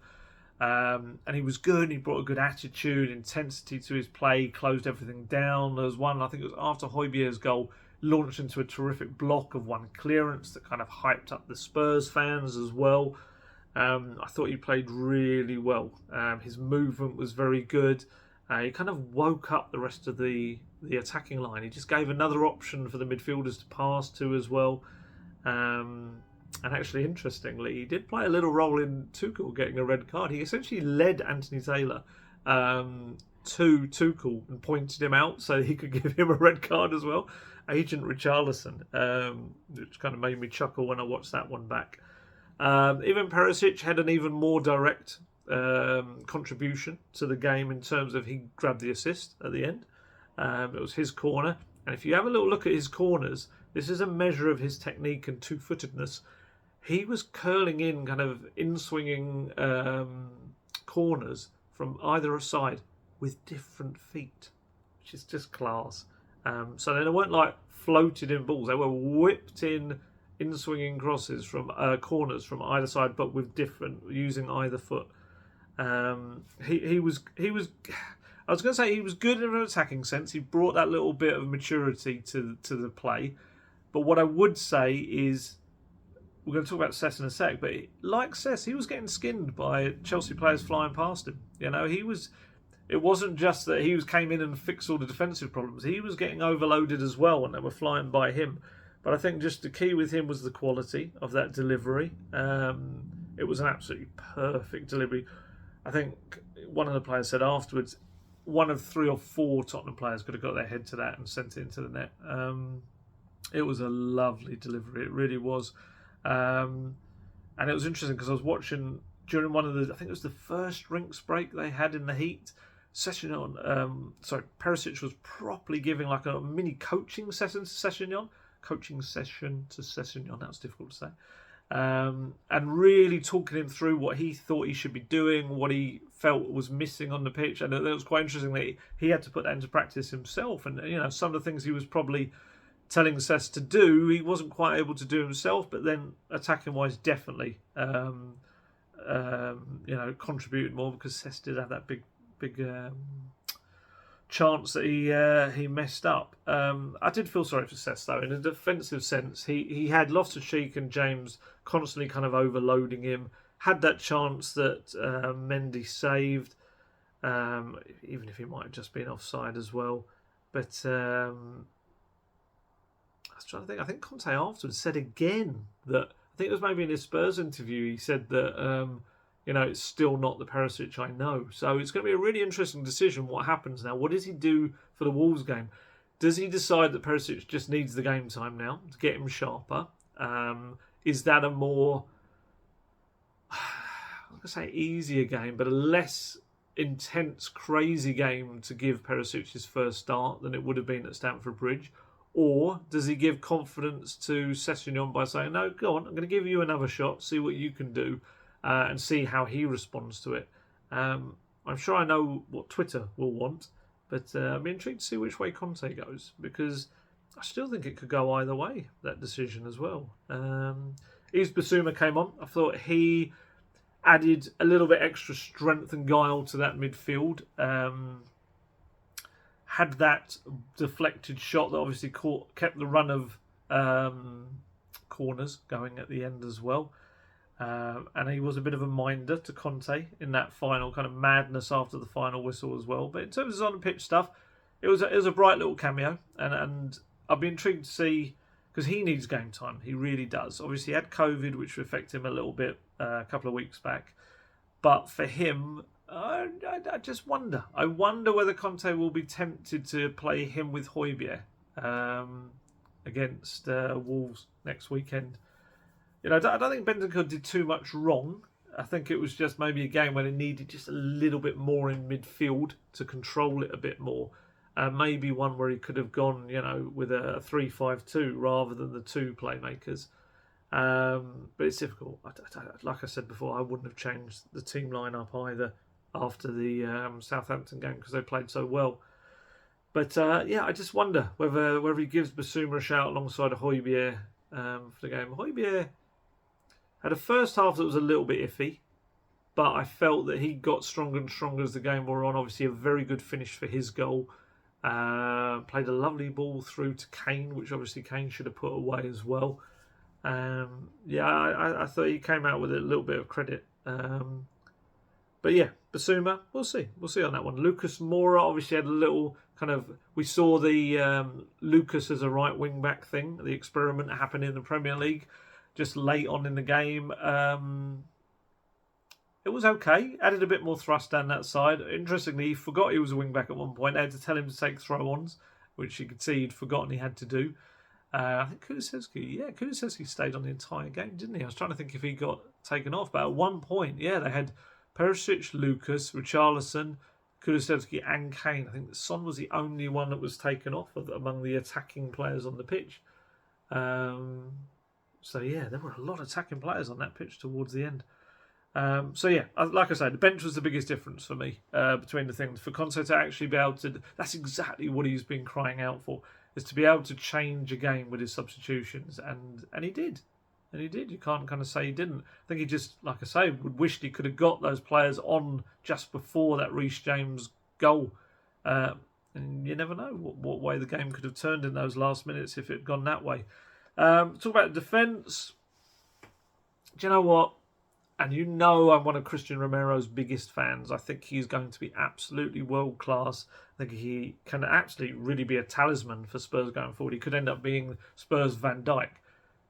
And he was good. He brought a good attitude, intensity to his play, closed everything down. There was one, I think it was after Højbjerg's goal, launched into a terrific block of one clearance that kind of hyped up the Spurs fans as well. I thought he played really well. His movement was very good. He kind of woke up the rest of the attacking line. He just gave another option for the midfielders to pass to as well. And actually, interestingly, he did play a little role in Tuchel getting a red card. He essentially led Anthony Taylor to Tuchel and pointed him out so he could give him a red card as well. Agent Richarlison, which kind of made me chuckle when I watched that one back. Even Perisic had an even more direct contribution to the game in terms of he grabbed the assist at the end. It was his corner. And if you have a little look at his corners, this is a measure of his technique and two-footedness. He was curling in kind of in-swinging corners from either side with different feet, which is just class. So they weren't like floated in balls. They were whipped in swinging crosses from corners from either side, but with different, using either foot. He was. I was going to say he was good in an attacking sense. He brought that little bit of maturity to the play. But what I would say is, we're going to talk about Cess in a sec, but like Cess, he was getting skinned by Chelsea players flying past him. You know, it wasn't just that he came in and fixed all the defensive problems. He was getting overloaded as well, and they were flying by him. But I think just the key with him was the quality of that delivery. It was an absolutely perfect delivery. I think one of the players said afterwards, one of 3 or 4 Tottenham players could have got their head to that and sent it into the net. It was a lovely delivery. It really was. And it was interesting because I was watching during one of the, I think it was the first drinks break they had in the heat. Perisic was properly giving like a mini coaching session to Sessegnon. Coaching session to Sessegnon, that was difficult to say. And really talking him through what he thought he should be doing, what he felt was missing on the pitch. And it was quite interesting that he had to put that into practice himself. And, you know, some of the things he was probably telling Cess to do, he wasn't quite able to do himself, but then attacking-wise, definitely, contributed more because Cess did have that big chance that he messed up. I did feel sorry for Cess though. In a defensive sense, he had Loftus-Cheek and James constantly kind of overloading him. Had that chance that Mendy saved, even if he might have just been offside as well. But I was trying to think. I think Conte afterwards said again that, I think it was maybe in his Spurs interview, he said that it's still not the Perisic I know. So it's going to be a really interesting decision what happens now. What does he do for the Wolves game? Does he decide that Perisic just needs the game time now to get him sharper? Is that a more, I'm going to say easier game, but a less intense, crazy game to give Perisic his first start than it would have been at Stamford Bridge? Or does he give confidence to Sessegnon by saying, no, go on, I'm going to give you another shot, see what you can do, and see how he responds to it. I'm sure I know what Twitter will want, but I'm intrigued to see which way Conte goes, because I still think it could go either way, that decision as well. Yves Bissouma came on. I thought he added a little bit extra strength and guile to that midfield. Had that deflected shot that obviously kept the run of corners going at the end as well. And he was a bit of a minder to Conte in that final kind of madness after the final whistle as well. But in terms of on-the-pitch stuff, it was a bright little cameo. And I'd be intrigued to see, because he needs game time. He really does. Obviously, he had COVID, which affected him a little bit a couple of weeks back. But for him, I just wonder. I wonder whether Conte will be tempted to play him with Højbjerg against Wolves next weekend. You know, I don't think Bentancur did too much wrong. I think it was just maybe a game when it needed just a little bit more in midfield to control it a bit more. Maybe one where he could have gone, with a 3-5-2 rather than the 2 playmakers. But it's difficult. Like I said before, I wouldn't have changed the team lineup either after the Southampton game because they played so well. But I just wonder whether he gives Bissouma a shout alongside a Højbjerg for the game. Højbjerg had a first half that was a little bit iffy, but I felt that he got stronger and stronger as the game wore on. Obviously, a very good finish for his goal. Played a lovely ball through to Kane, which obviously Kane should have put away as well. I thought he came out with a little bit of credit. But yeah, Bissouma, we'll see. We'll see on that one. Lucas Moura obviously had a little kind of, we saw the Lucas as a right wing back thing, the experiment that happened in the Premier League. just late on in the game. It was okay. Added a bit more thrust down that side. Interestingly, he forgot he was a wing-back at one point. They had to tell him to take throw-ons, which you could see he'd forgotten he had to do. I think Kulusevski stayed on the entire game, didn't he? I was trying to think if he got taken off. But at one point, they had Perisic, Lucas, Richarlison, Kulusevski and Kane. I think Son was the only one that was taken off among the attacking players on the pitch. There were a lot of attacking players on that pitch towards the end. Like I say, the bench was the biggest difference for me between the things. For Conte to actually be able to, that's exactly what he's been crying out for, is to be able to change a game with his substitutions, and he did. And he did. You can't kind of say he didn't. I think he just, like I say, would wished he could have got those players on just before that Reece James goal. And you never know what way the game could have turned in those last minutes if it had gone that way. Talk about defence. Do you know what? And I'm one of Christian Romero's biggest fans. I think he's going to be absolutely world class. I think he can absolutely really be a talisman for Spurs going forward. He could end up being Spurs Van Dijk.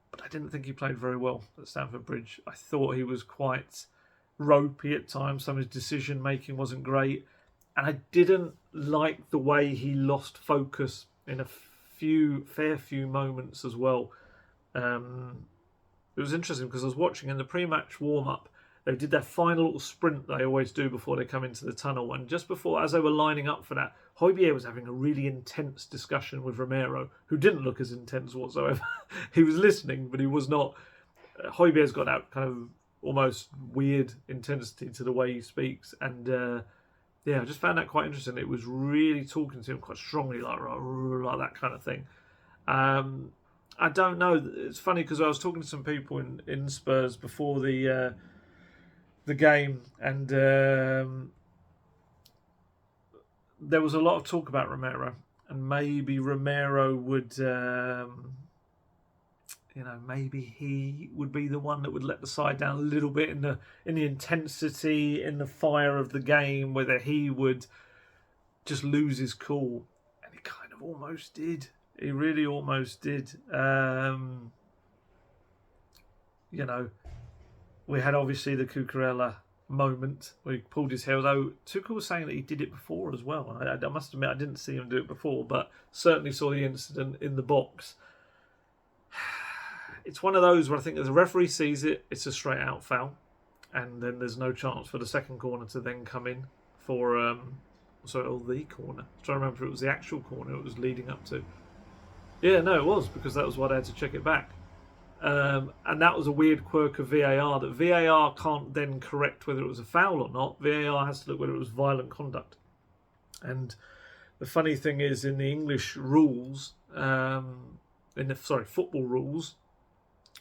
But I didn't think he played very well at Stamford Bridge. I thought he was quite ropey at times. Some of his decision making wasn't great. And I didn't like the way he lost focus in a fair few moments as well. It was interesting because I was watching in the pre-match warm-up. They did their final little sprint they always do before they come into the tunnel. And just before, as they were lining up for that, Højbjerg was having a really intense discussion with Romero, who didn't look as intense whatsoever. He was listening, but he was not. Højbjerg's got that kind of almost weird intensity to the way he speaks. And I just found that quite interesting. It was really talking to him quite strongly, like that kind of thing. I don't know. It's funny because I was talking to some people in Spurs before the game, and there was a lot of talk about Romero, and maybe Romero would, maybe he would be the one that would let the side down a little bit in the intensity, in the fire of the game, whether he would just lose his cool, and he kind of almost did. He really almost did. We had obviously the Cucurella moment where he pulled his hair, although Tuchel was saying that he did it before as well. I must admit I didn't see him do it before, but certainly saw the incident in the box. It's one of those where I think if the referee sees it, it's a straight out foul, and then there's no chance for the second corner to then come in for the corner. I'm trying to remember if it was the actual corner it was leading up to. Yeah, no, it was, because that was why they had to check it back. And that was a weird quirk of VAR, that VAR can't then correct whether it was a foul or not. VAR has to look whether it was violent conduct. And the funny thing is, in the English rules, football rules,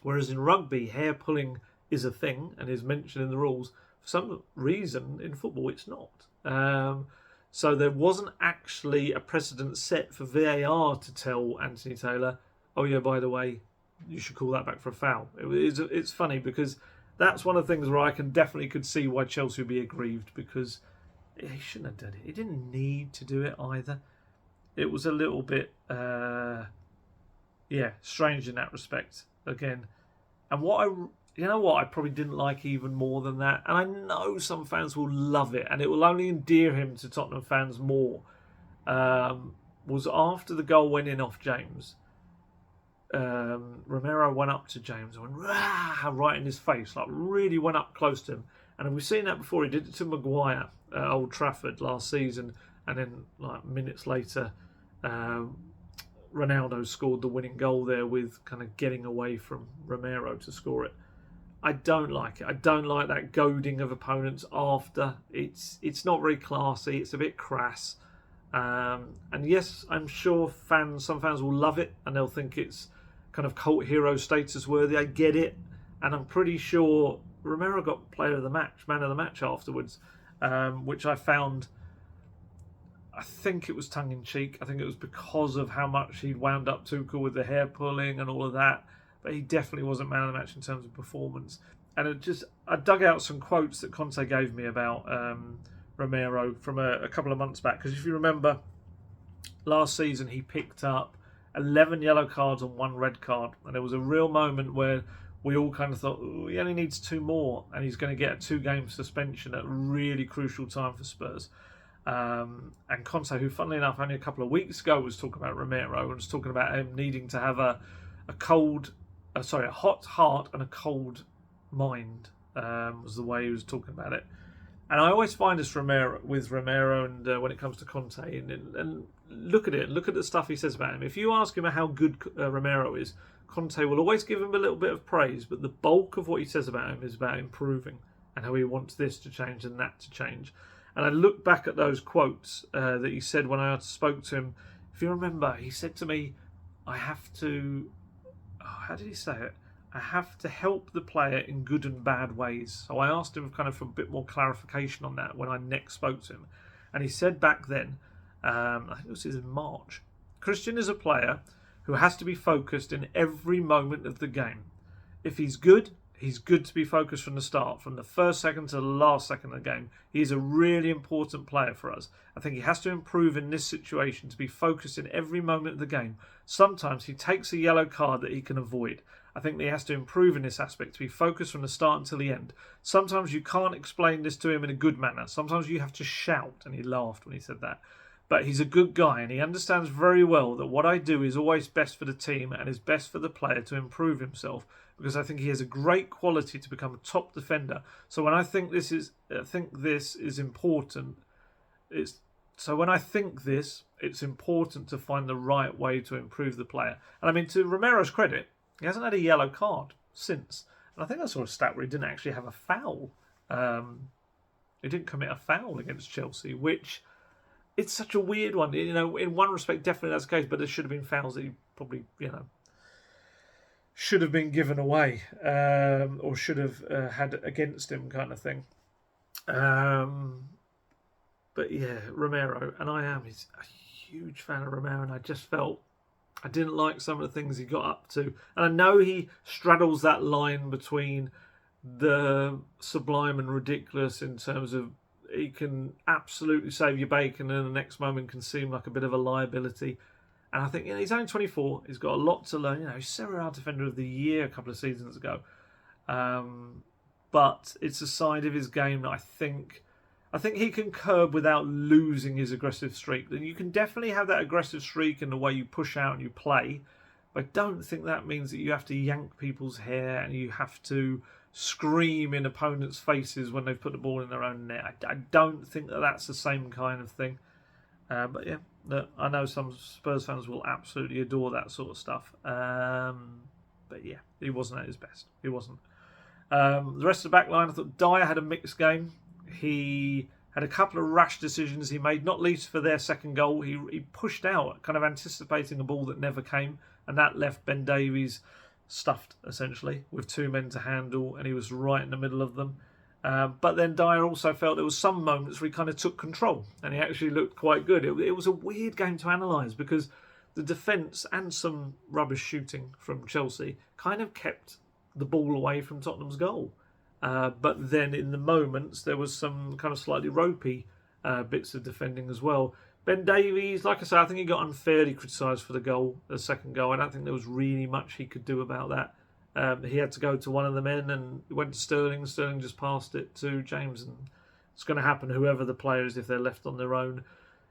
whereas in rugby, hair pulling is a thing and is mentioned in the rules, for some reason in football it's not. So there wasn't actually a precedent set for VAR to tell Anthony Taylor, oh yeah, by the way, you should call that back for a foul. It's funny because that's one of the things where I could see why Chelsea would be aggrieved, because he shouldn't have done it. He didn't need to do it either. It was a little bit, strange in that respect again. And what I probably didn't like even more than that, and I know some fans will love it, and it will only endear him to Tottenham fans more, was after the goal went in off James, Romero went up to James and went right in his face, like really went up close to him. And we've seen that before. He did it to Maguire at Old Trafford last season, and then like minutes later, Ronaldo scored the winning goal there with kind of getting away from Romero to score it. I don't like it. I don't like that goading of opponents after. It's not very classy. It's a bit crass. And yes, I'm sure some fans will love it and they'll think it's kind of cult hero status worthy. I get it. And I'm pretty sure Romero got man of the match afterwards, which I found, I think it was tongue-in-cheek. I think it was because of how much he'd wound up Tuchel with the hair pulling and all of that. But he definitely wasn't man of the match in terms of performance. And I dug out some quotes that Conte gave me about Romero from a couple of months back. Because if you remember, last season he picked up 11 yellow cards and 1 red card. And there was a real moment where we all kind of thought, he only needs 2 more and he's going to get a 2-game suspension at a really crucial time for Spurs. And Conte, who funnily enough only a couple of weeks ago was talking about Romero and was talking about him needing to have a hot heart and a cold mind, was the way he was talking about it. And I always find this with Romero and when it comes to Conte, and look at the stuff he says about him. If you ask him how good Romero is, Conte will always give him a little bit of praise, but the bulk of what he says about him is about improving and how he wants this to change and that to change. And I look back at those quotes that he said when I spoke to him. If you remember, he said to me, I have to... how did he say it? I have to help the player in good and bad ways. So I asked him kind of for a bit more clarification on that when I next spoke to him. And he said back then, I think it was in March, Christian is a player who has to be focused in every moment of the game. If he's good to be focused from the start, from the first second to the last second of the game. He's a really important player for us. I think he has to improve in this situation to be focused in every moment of the game. Sometimes he takes a yellow card that he can avoid. I think that he has to improve in this aspect, to be focused from the start until the end. Sometimes you can't explain this to him in a good manner. Sometimes you have to shout, and he laughed when he said that. But he's a good guy and he understands very well that what I do is always best for the team and is best for the player to improve himself, because I think he has a great quality to become a top defender. So when I think this is important, it's important to find the right way to improve the player. And I mean, to Romero's credit, he hasn't had a yellow card since. And I think I saw a stat where he didn't actually have a foul. He didn't commit a foul against Chelsea, which... it's such a weird one. You know, in one respect, definitely that's the case, but there should have been fouls that he probably, should have been given away or should have had against him, kind of thing. But yeah, Romero, and I am a huge fan of Romero, and I just felt I didn't like some of the things he got up to. And I know he straddles that line between the sublime and ridiculous in terms of he can absolutely save your bacon and the next moment can seem like a bit of a liability. And I think he's only 24. He's got a lot to learn. He's Serie A Defender of the Year a couple of seasons ago. But it's a side of his game that I think he can curb without losing his aggressive streak. And you can definitely have that aggressive streak in the way you push out and you play. But I don't think that means that you have to yank people's hair and you have to scream in opponents' faces when they've put the ball in their own net. I don't think that that's the same kind of thing. But yeah, I know some Spurs fans will absolutely adore that sort of stuff. But yeah, he wasn't at his best. He wasn't. The rest of the back line, I thought Dyer had a mixed game. He had a couple of rash decisions he made, not least for their second goal. He pushed out, kind of anticipating a ball that never came, and that left Ben Davies stuffed, essentially, with 2 men to handle, and he was right in the middle of them. But then Dyer also felt there was some moments where he kind of took control, and he actually looked quite good. It was a weird game to analyse, because the defence and some rubbish shooting from Chelsea kind of kept the ball away from Tottenham's goal. But then in the moments, there was some kind of slightly ropey bits of defending as well. Ben Davies, like I said, I think he got unfairly criticised for the second goal. I don't think there was really much he could do about that. He had to go to one of the men and went to Sterling. Sterling just passed it to James, and it's going to happen whoever the player is if they're left on their own.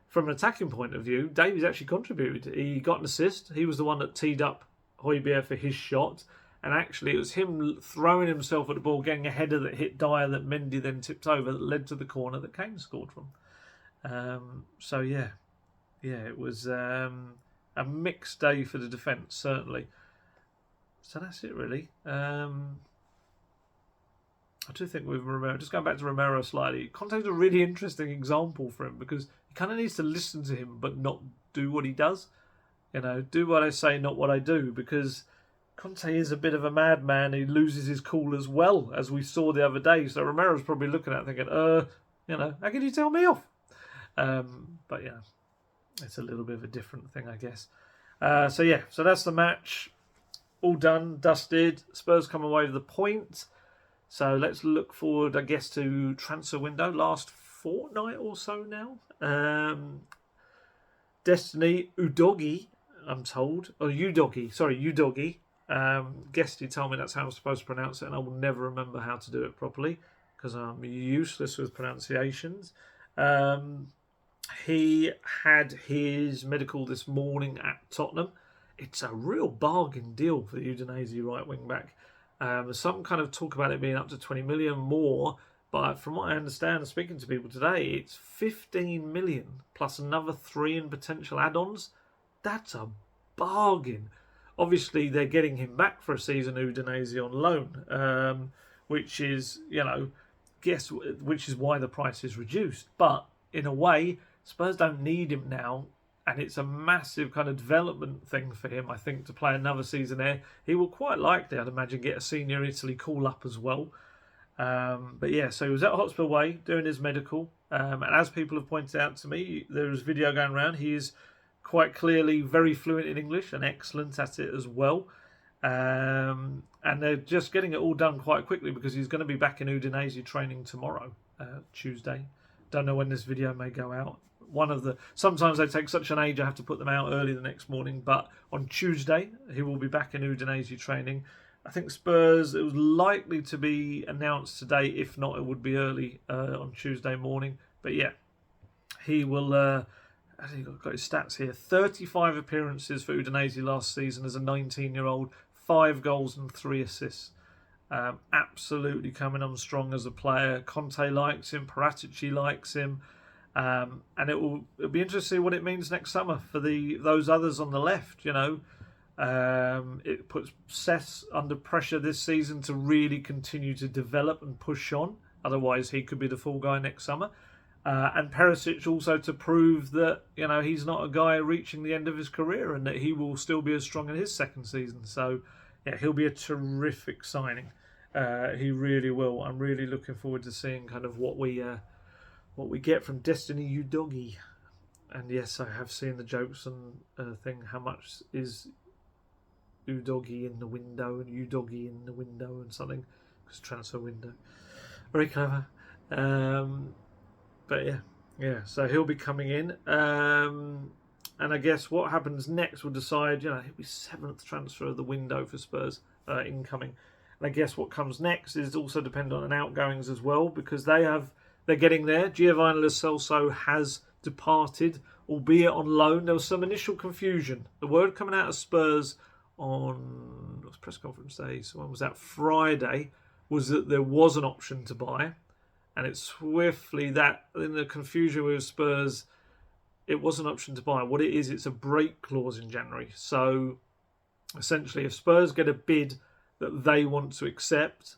From an attacking point of view, Davies actually contributed. He got an assist. He was the one that teed up Højbjerg for his shot. And actually, it was him throwing himself at the ball, getting a header that hit Dyer that Mendy then tipped over that led to the corner that Kane scored from. So, yeah, it was a mixed day for the defence, certainly. So that's it, really. I do think with Romero, just going back to Romero slightly, Conte's a really interesting example for him, because he kind of needs to listen to him but not do what he does. Do what I say, not what I do, because Conte is a bit of a madman. He loses his cool as well, as we saw the other day. So Romero's probably looking at it thinking, how can you tell me off? But yeah, it's a little bit of a different thing, I guess. So that's the match. All done, dusted. Spurs come away with a point. So let's look forward, I guess, to transfer window. Last fortnight or so now. Destiny Udogie, I'm told. Udogie. Guesty told me that's how I'm supposed to pronounce it, and I will never remember how to do it properly because I'm useless with pronunciations. He had his medical this morning at Tottenham. It's a real bargain deal for the Udinese right wing back. There's some kind of talk about it being up to 20 million more, but from what I understand, speaking to people today, it's 15 million plus another 3 in potential add-ons. That's a bargain. Obviously, they're getting him back for a season, Udinese on loan, which is, which is why the price is reduced. But in a way, Spurs don't need him now, and it's a massive kind of development thing for him, I think, to play another season there. He will quite likely, I'd imagine, get a senior Italy call-up as well. But yeah, so he was at Hotspur Way doing his medical, and as people have pointed out to me, there's video going around. He is quite clearly very fluent in English and excellent at it as well. And they're just getting it all done quite quickly because he's going to be back in Udinese training tomorrow, Tuesday. Don't know when this video may go out. Sometimes they take such an age I have to put them out early the next morning, but on Tuesday he will be back in Udinese training. I think Spurs, it was likely to be announced today. If not, it would be early on Tuesday morning. But yeah, he will. I think I've got his stats here. 35 appearances for Udinese last season as a 19-year-old, 5 goals and 3 assists. Absolutely coming on strong as a player. Conte likes him. Paratici likes him. And it'll be interesting to see what it means next summer for those others on the left. It puts Seth under pressure this season to really continue to develop and push on. Otherwise, he could be the fall guy next summer. And Perisic also to prove that he's not a guy reaching the end of his career and that he will still be as strong in his second season. So yeah, he'll be a terrific signing. He really will. I'm really looking forward to seeing kind of what we get from Destiny Udogie. And yes, I have seen the jokes and thing. How much is Udogie in the window and Udogie in the window and something? Because transfer window. Very clever. But yeah. So he'll be coming in. And I guess what happens next will decide, he'll be 7th transfer of the window for Spurs incoming. And I guess what comes next is also dependent on outgoings as well, because they're getting there. Giovanni Lo Celso has departed, albeit on loan. There was some initial confusion. The word coming out of Spurs on press conference day, so when was that? Friday, was that there was an option to buy. And it's swiftly that, in the confusion with Spurs, it was an option to buy. What it is, it's a break clause in January. So, essentially, if Spurs get a bid that they want to accept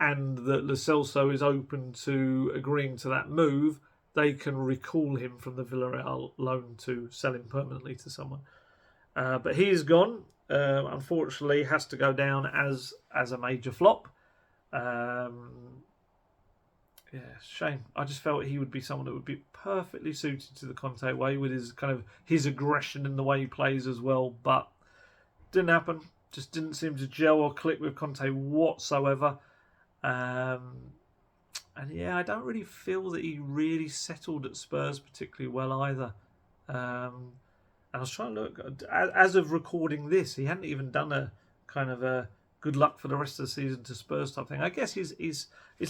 and that Lo Celso is open to agreeing to that move, they can recall him from the Villarreal loan to sell him permanently to someone. But he's gone. Unfortunately, has to go down as a major flop. Yeah, shame. I just felt he would be someone that would be perfectly suited to the Conte way with his aggression and the way he plays as well. But didn't happen. Just didn't seem to gel or click with Conte whatsoever. And yeah, I don't really feel that he really settled at Spurs particularly well either. And I was trying to look, as of recording this, he hadn't even done a kind of a good luck for the rest of the season to Spurs type thing. I guess he's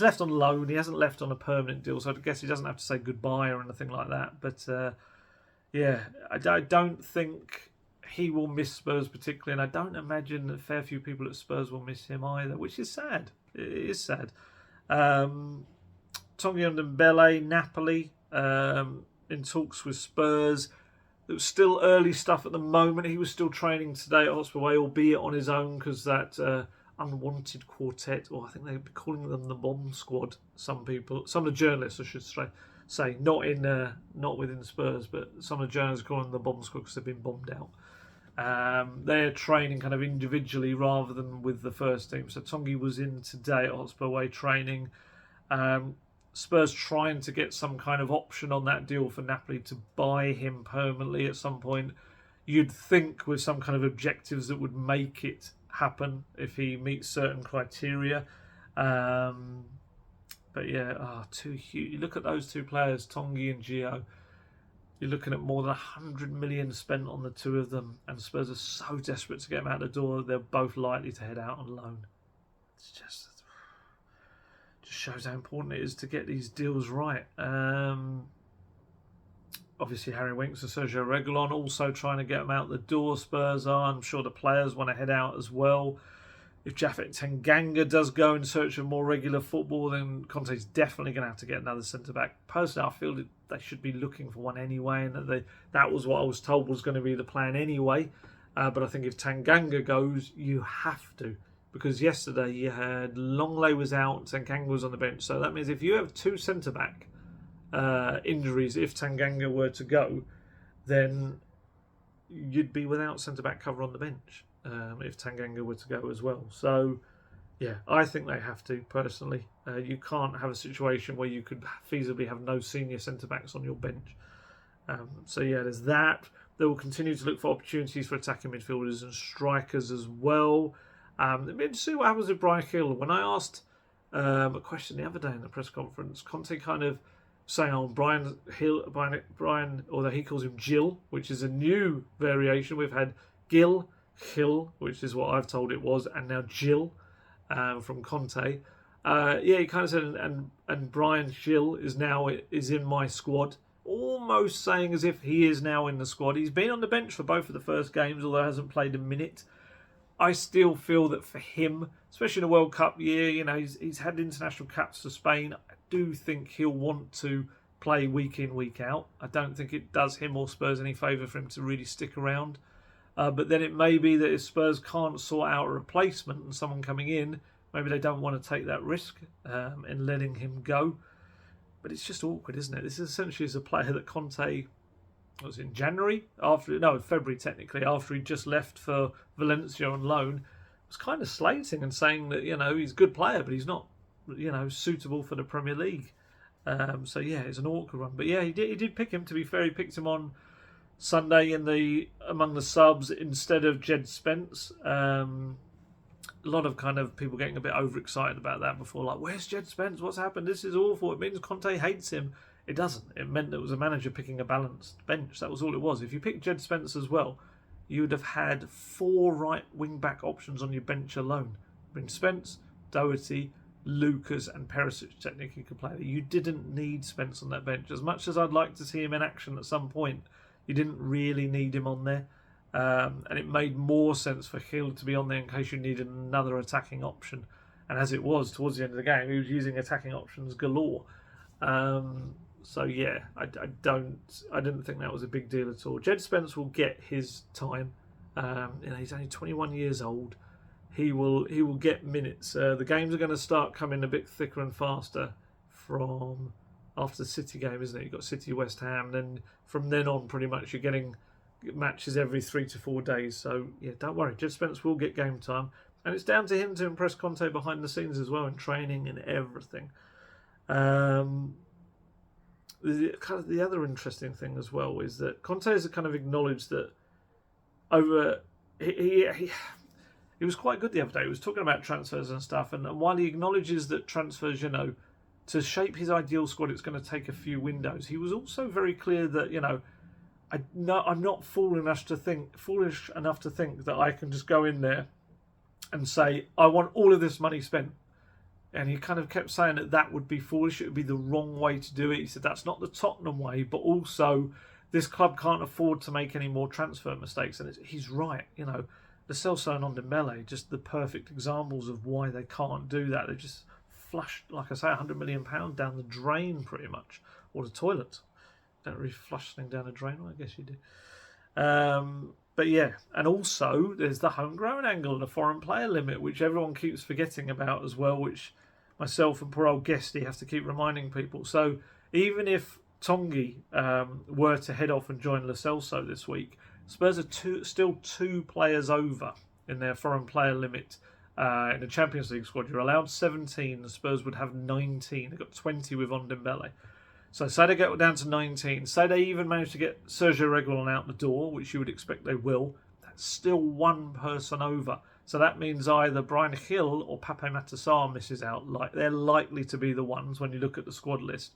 left on loan. He hasn't left on a permanent deal, so I guess he doesn't have to say goodbye or anything like that. But yeah, I don't think he will miss Spurs particularly, and I don't imagine a fair few people at Spurs will miss him either, which is sad. It is sad. Tongi Ndombele, Napoli, in talks with Spurs. It was still early stuff at the moment. He was still training today at Hotspur Way, albeit on his own, because that unwanted quartet, or I think they'd be calling them the bomb squad. Some of the journalists, I should say, not within Spurs, but some of the journalists are calling them the bomb squad because they've been bombed out. They're training kind of individually rather than with the first team. So Tongi was in today at Hotspur Way training. Spurs trying to get some kind of option on that deal for Napoli to buy him permanently at some point. You'd think with some kind of objectives that would make it happen if he meets certain criteria. But yeah, too huge. You look at those two players, Tongi and Gio. You're looking at more than 100 million spent on the two of them, and Spurs are so desperate to get them out the door, they're both likely to head out on loan. It's just shows how important it is to get these deals right. Obviously, Harry Winks and Sergio Reguilon also trying to get them out the door. Spurs are. I'm sure the players want to head out as well. If Japhet Tanganga does go in search of more regular football, then Conte's definitely going to have to get another centre-back. Personally, I feel that they should be looking for one anyway, and that was what I was told was going to be the plan anyway. But I think if Tanganga goes, you have to. Because yesterday you had Longley was out, Tanganga was on the bench. So that means if you have two centre-back injuries, if Tanganga were to go, then you'd be without centre-back cover on the bench. If Tanganga were to go as well. So, yeah, I think they have to, personally. You can't have a situation where you could feasibly have no senior centre-backs on your bench. So, yeah, there's that. They will continue to look for opportunities for attacking midfielders and strikers as well. It'll be interesting what happens with Brian Hill. When I asked a question the other day in the press conference, Conte kind of saying on Brian Hill, although he calls him Jill, which is a new variation. We've had Hill, which is what I've told it was, and now Jill from Conte. He kind of said, and Brian Gill is in my squad, almost saying as if he is now in the squad. He's been on the bench for both of the first games, although hasn't played a minute. I still feel that for him, especially in a World Cup year, he's had international caps for Spain. I do think he'll want to play week in, week out. I don't think it does him or Spurs any favour for him to really stick around. But then it may be that if Spurs can't sort out a replacement and someone coming in, maybe they don't want to take that risk in letting him go. But it's just awkward, isn't it? This is essentially a player that Conte was in February technically, after he just left for Valencia on loan, was kind of slating and saying that, he's a good player, but he's not, suitable for the Premier League. So yeah, it's an awkward one. But yeah, he did pick him, to be fair. He picked him on Sunday among the subs instead of Jed Spence. A lot of kind of people getting a bit overexcited about that before, like, where's Jed Spence? What's happened? This is awful. It means Conte hates him. It doesn't. It meant it was a manager picking a balanced bench. That was all it was. If you picked Jed Spence as well, you would have had 4 right wing-back options on your bench alone. Spence, Doherty, Lucas and Perisic technically could play. You didn't need Spence on that bench. As much as I'd like to see him in action at some point, you didn't really need him on there. And it made more sense for Hill to be on there in case you needed another attacking option. And as it was, towards the end of the game, he was using attacking options galore. So yeah, I didn't think that was a big deal at all. Jed Spence will get his time. He's only 21 years old. He will get minutes. The games are going to start coming a bit thicker and faster from after the City game, isn't it? You've got City, West Ham, then from then on, pretty much you're getting matches every 3 to 4 days. So yeah, don't worry, Jed Spence will get game time, and it's down to him to impress Conte behind the scenes as well, in training and everything. The other interesting thing as well is that Conte has kind of acknowledged that he was quite good the other day. He was talking about transfers and stuff, and while he acknowledges that transfers, to shape his ideal squad, it's going to take a few windows. He was also very clear that, I'm not foolish enough to think that I can just go in there and say, I want all of this money spent. And he kind of kept saying that would be foolish. It would be the wrong way to do it. He said that's not the Tottenham way, but also this club can't afford to make any more transfer mistakes. And he's right. Lo Celso and Dembele, just the perfect examples of why they can't do that. They just flushed, like I say, £100 million down the drain pretty much, or the toilet. Don't really flush something down a drain. Well, I guess you do. But yeah, and also there's the homegrown angle and the foreign player limit, which everyone keeps forgetting about as well, which myself and poor old Guesty have to keep reminding people. So even if Tongi were to head off and join Lo Celso this week, Spurs are still 2 players over in their foreign player limit. In the Champions League squad, you're allowed 17. The Spurs would have 19. They've got 20 with Dembele. So say they get down to 19. Say they even manage to get Sergio Reguilon out the door, which you would expect they will. That's still 1 person over. So that means either Brian Hill or Pape Matar misses out. They're likely to be the ones when you look at the squad list.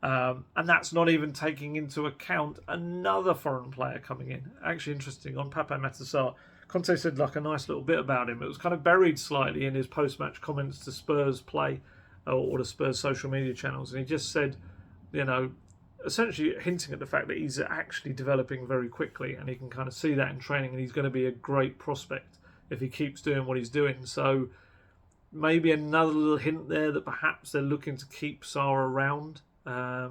And that's not even taking into account another foreign player coming in. Actually interesting, on Pape Matar, Conte said like a nice little bit about him. It was kind of buried slightly in his post-match comments to Spurs play or the Spurs social media channels. And he just said, you know, essentially hinting at the fact that he's actually developing very quickly, and he can kind of see that in training, and he's going to be a great prospect if he keeps doing what he's doing. So maybe another little hint there that perhaps they're looking to keep Sarr around. It'll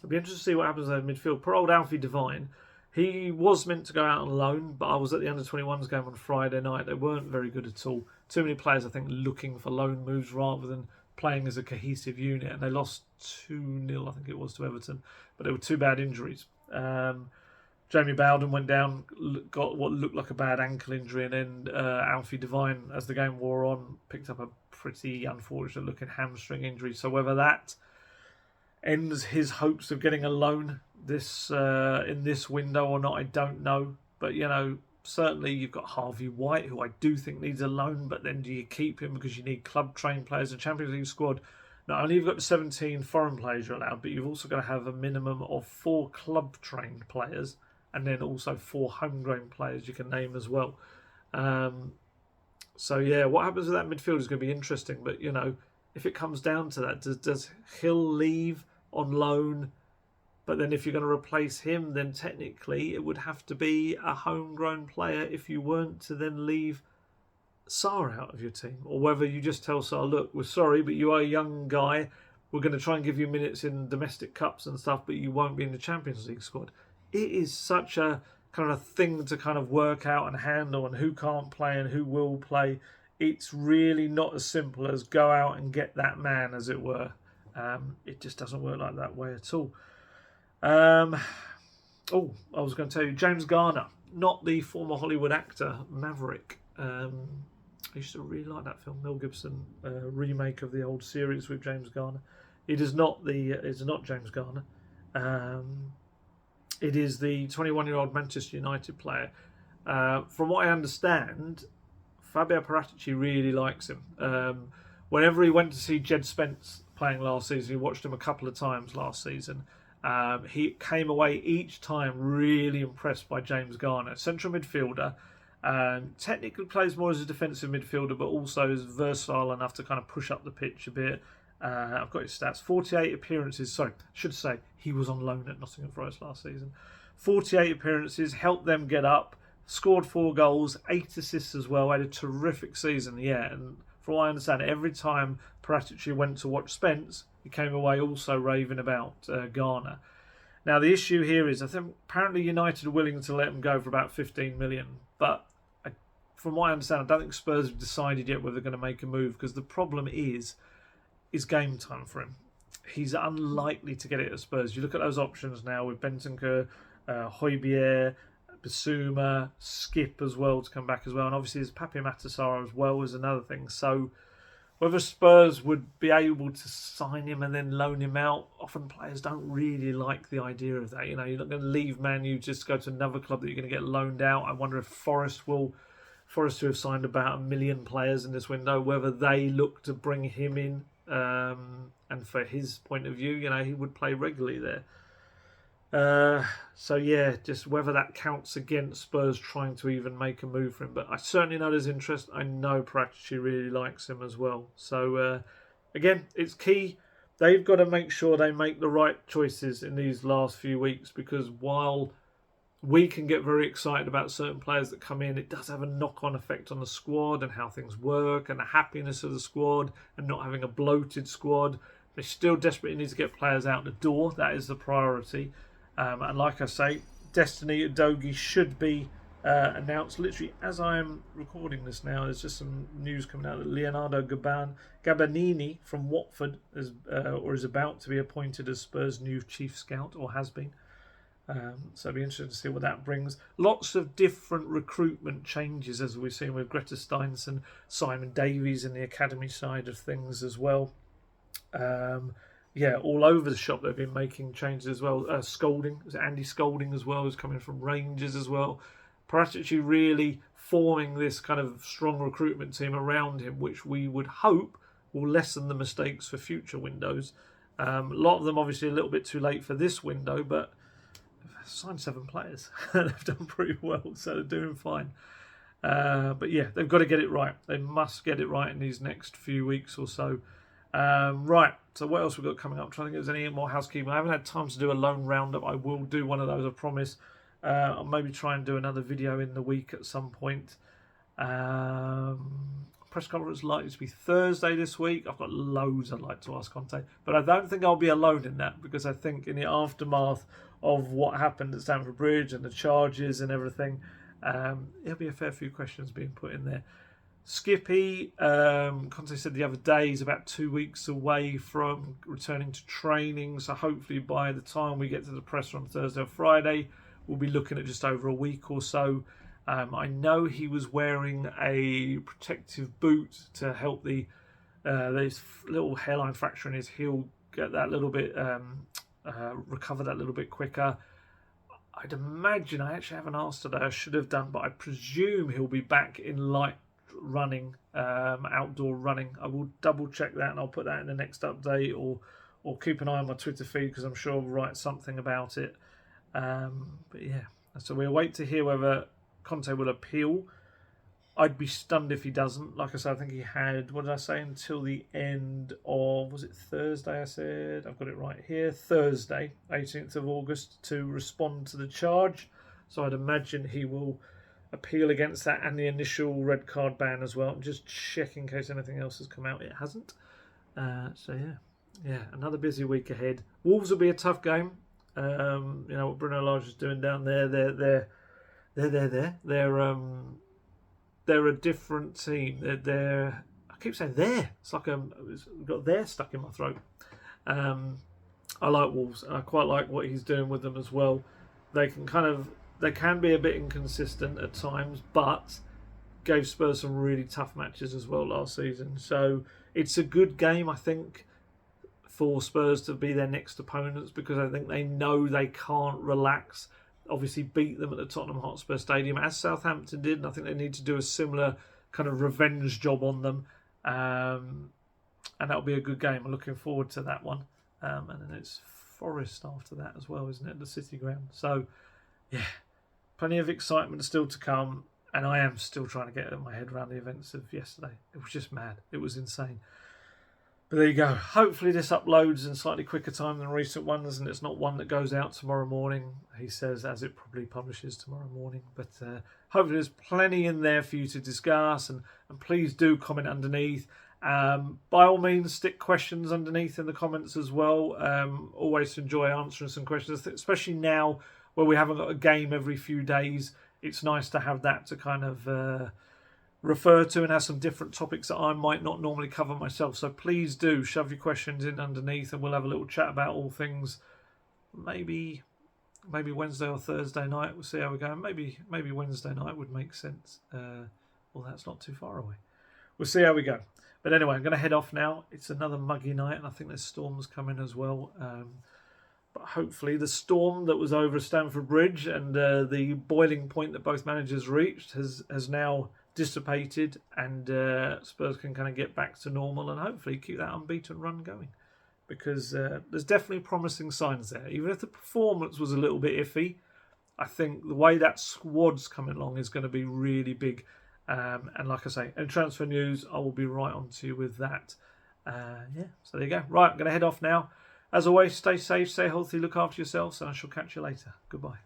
be interesting to see what happens in midfield. Poor old Alfie Devine. He was meant to go out on loan, but I was at the under-21s game on Friday night. They weren't very good at all. Too many players, I think, looking for loan moves rather than playing as a cohesive unit. And they lost 2-0, I think it was, to Everton. But there were 2 bad injuries. Jamie Bowden went down, got what looked like a bad ankle injury, and then Alfie Devine, as the game wore on, picked up a pretty unfortunate-looking hamstring injury. So whether that ends his hopes of getting a loan in this window or not, I don't know. But, you know, certainly you've got Harvey White, who I do think needs a loan, but then do you keep him because you need club-trained players? The Champions League squad, not only you've got the 17 foreign players you're allowed, but you've also got to have a minimum of 4 club-trained players, and then also 4 homegrown players you can name as well. So, yeah, what happens with that midfield is going to be interesting. But, you know, if it comes down to that, does Hill leave on loan? But then if you're going to replace him, then technically it would have to be a homegrown player if you weren't to then leave Sarr out of your team. Or whether you just tell Sarr, look, we're sorry, but you are a young guy. We're going to try and give you minutes in domestic cups and stuff, but you won't be in the Champions League squad. It is such a kind of a thing to kind of work out and handle, and who can't play and who will play. It's really not as simple as go out and get that man, as it were. It just doesn't work like that way at all. I was going to tell you, James Garner, not the former Hollywood actor Maverick. I used to really like that film, Mel Gibson remake of the old series with James Garner. It is not James Garner. It is the 21-year-old Manchester United player. From what I understand, Fabio Paratici really likes him. Whenever he went to see Jed Spence playing last season, he watched him a couple of times last season. He came away each time really impressed by James Garner, central midfielder. Technically plays more as a defensive midfielder, but also is versatile enough to kind of push up the pitch a bit. I've got his stats. 48 appearances. Sorry, I should say he was on loan at Nottingham Forest last season. 48 appearances, helped them get up, scored 4 goals, 8 assists as well. Had a terrific season, yeah. And from what I understand, every time Paratici went to watch Spence, he came away also raving about Garner. Now, the issue here is, I think apparently United are willing to let him go for about 15 million. But from what I understand, I don't think Spurs have decided yet whether they're going to make a move, because the problem is game time for him. He's unlikely to get it at Spurs. You look at those options now with Bentancur, Højbjerg, Bissouma, Skip as well to come back as well. And obviously there's Pape Matar as well is another thing. So whether Spurs would be able to sign him and then loan him out, often players don't really like the idea of that. You know, you're not going to leave Man U just to go to another club that you're going to get loaned out. I wonder if Forest, who have signed about 1 million players in this window, whether they look to bring him in. And for his point of view, you know, he would play regularly there. So yeah, just whether that counts against Spurs trying to even make a move for him. But I certainly know there's interest. I know Paratici really likes him as well. So again, it's key. They've got to make sure they make the right choices in these last few weeks, because while we can get very excited about certain players that come in, it does have a knock-on effect on the squad and how things work and the happiness of the squad and not having a bloated squad. They still desperately need to get players out the door. That is the priority. And like I say, Destiny Udogie should be announced literally as I'm recording this now. There's just some news coming out that Leonardo Gabanini from Watford is about to be appointed as Spurs' new chief scout, or has been. So it'll be interesting to see what that brings. Lots of different recruitment changes, as we've seen with Greta Steinson, Simon Davies in the academy side of things as well. All over the shop they've been making changes as well. Scolding, Andy Scolding as well, who's coming from Rangers as well. Paratici really forming this kind of strong recruitment team around him, which we would hope will lessen the mistakes for future windows. A lot of them obviously a little bit too late for this window, but they've signed 7 players. They've done pretty well, so they're doing fine. But yeah, they've got to get it right. They must get it right in these next few weeks or so. Right, so what else we've got coming up? I'm trying to think if there's any more housekeeping. I haven't had time to do a loan roundup. I will do one of those, I promise. I'll maybe try and do another video in the week at some point. Press conference is likely to be Thursday this week. I've got loads I'd like to ask Conte, but I don't think I'll be alone in that, because I think in the aftermath of what happened at Stamford Bridge and the charges and everything, there'll be a fair few questions being put in there. Skippy, Conte said the other day, he's about 2 weeks away from returning to training, so hopefully by the time we get to the presser on Thursday or Friday, we'll be looking at just over a week or so. I know he was wearing a protective boot to help this little hairline fracture in his heel get that little bit, recover that little bit quicker. I'd imagine, I actually haven't asked today, I should have done, but I presume he'll be back in light running, outdoor running. I will double check that and I'll put that in the next update, or keep an eye on my Twitter feed, because I'm sure I'll write something about it. But yeah, so we'll wait to hear whether Conte will appeal. I'd be stunned if he doesn't. Like I said, I think he had, what did I say, until the end of, was it Thursday I said? I've got it right here. Thursday, 18th of August, to respond to the charge. So I'd imagine he will appeal against that and the initial red card ban as well. I'm just checking in case anything else has come out. It hasn't. So yeah, another busy week ahead. Wolves will be a tough game. You know what Bruno Lage is doing down there. They're a different team. They're I keep saying they're. It's like I've got "they're" stuck in my throat. I like Wolves, and I quite like what he's doing with them as well. They can be a bit inconsistent at times, but gave Spurs some really tough matches as well last season. So it's a good game, I think, for Spurs to be their next opponents, because I think they know they can't relax. Obviously beat them at the Tottenham Hotspur Stadium, as Southampton did, and I think they need to do a similar kind of revenge job on them. And that'll be a good game. I'm looking forward to that one. And then it's Forest after that as well, isn't it? The City Ground. So, yeah, plenty of excitement still to come. And I am still trying to get my head around the events of yesterday. It was just mad. It was insane. But there you go. Hopefully this uploads in slightly quicker time than recent ones, and it's not one that goes out tomorrow morning, he says, as it probably publishes tomorrow morning. But hopefully there's plenty in there for you to discuss, and please do comment underneath. By all means, stick questions underneath in the comments as well. Always enjoy answering some questions, especially now where we haven't got a game every few days. It's nice to have that to kind of refer to and have some different topics that I might not normally cover myself. So please do shove your questions in underneath, and we'll have a little chat about all things. Maybe Wednesday or Thursday night. We'll see how we go. Maybe Wednesday night would make sense. Well, that's not too far away. We'll see how we go. But anyway, I'm going to head off now. It's another muggy night, and I think there's storms coming as well. But hopefully the storm that was over Stamford Bridge and the boiling point that both managers reached has now dissipated, and Spurs can kind of get back to normal and hopefully keep that unbeaten run going, because there's definitely promising signs there. Even if the performance was a little bit iffy, I think the way that squad's coming along is going to be really big. And like I say, in transfer news, I will be right on to you with that. Yeah, so there you go. Right, I'm going to head off now. As always, stay safe, stay healthy, look after yourselves, and I shall catch you later. Goodbye.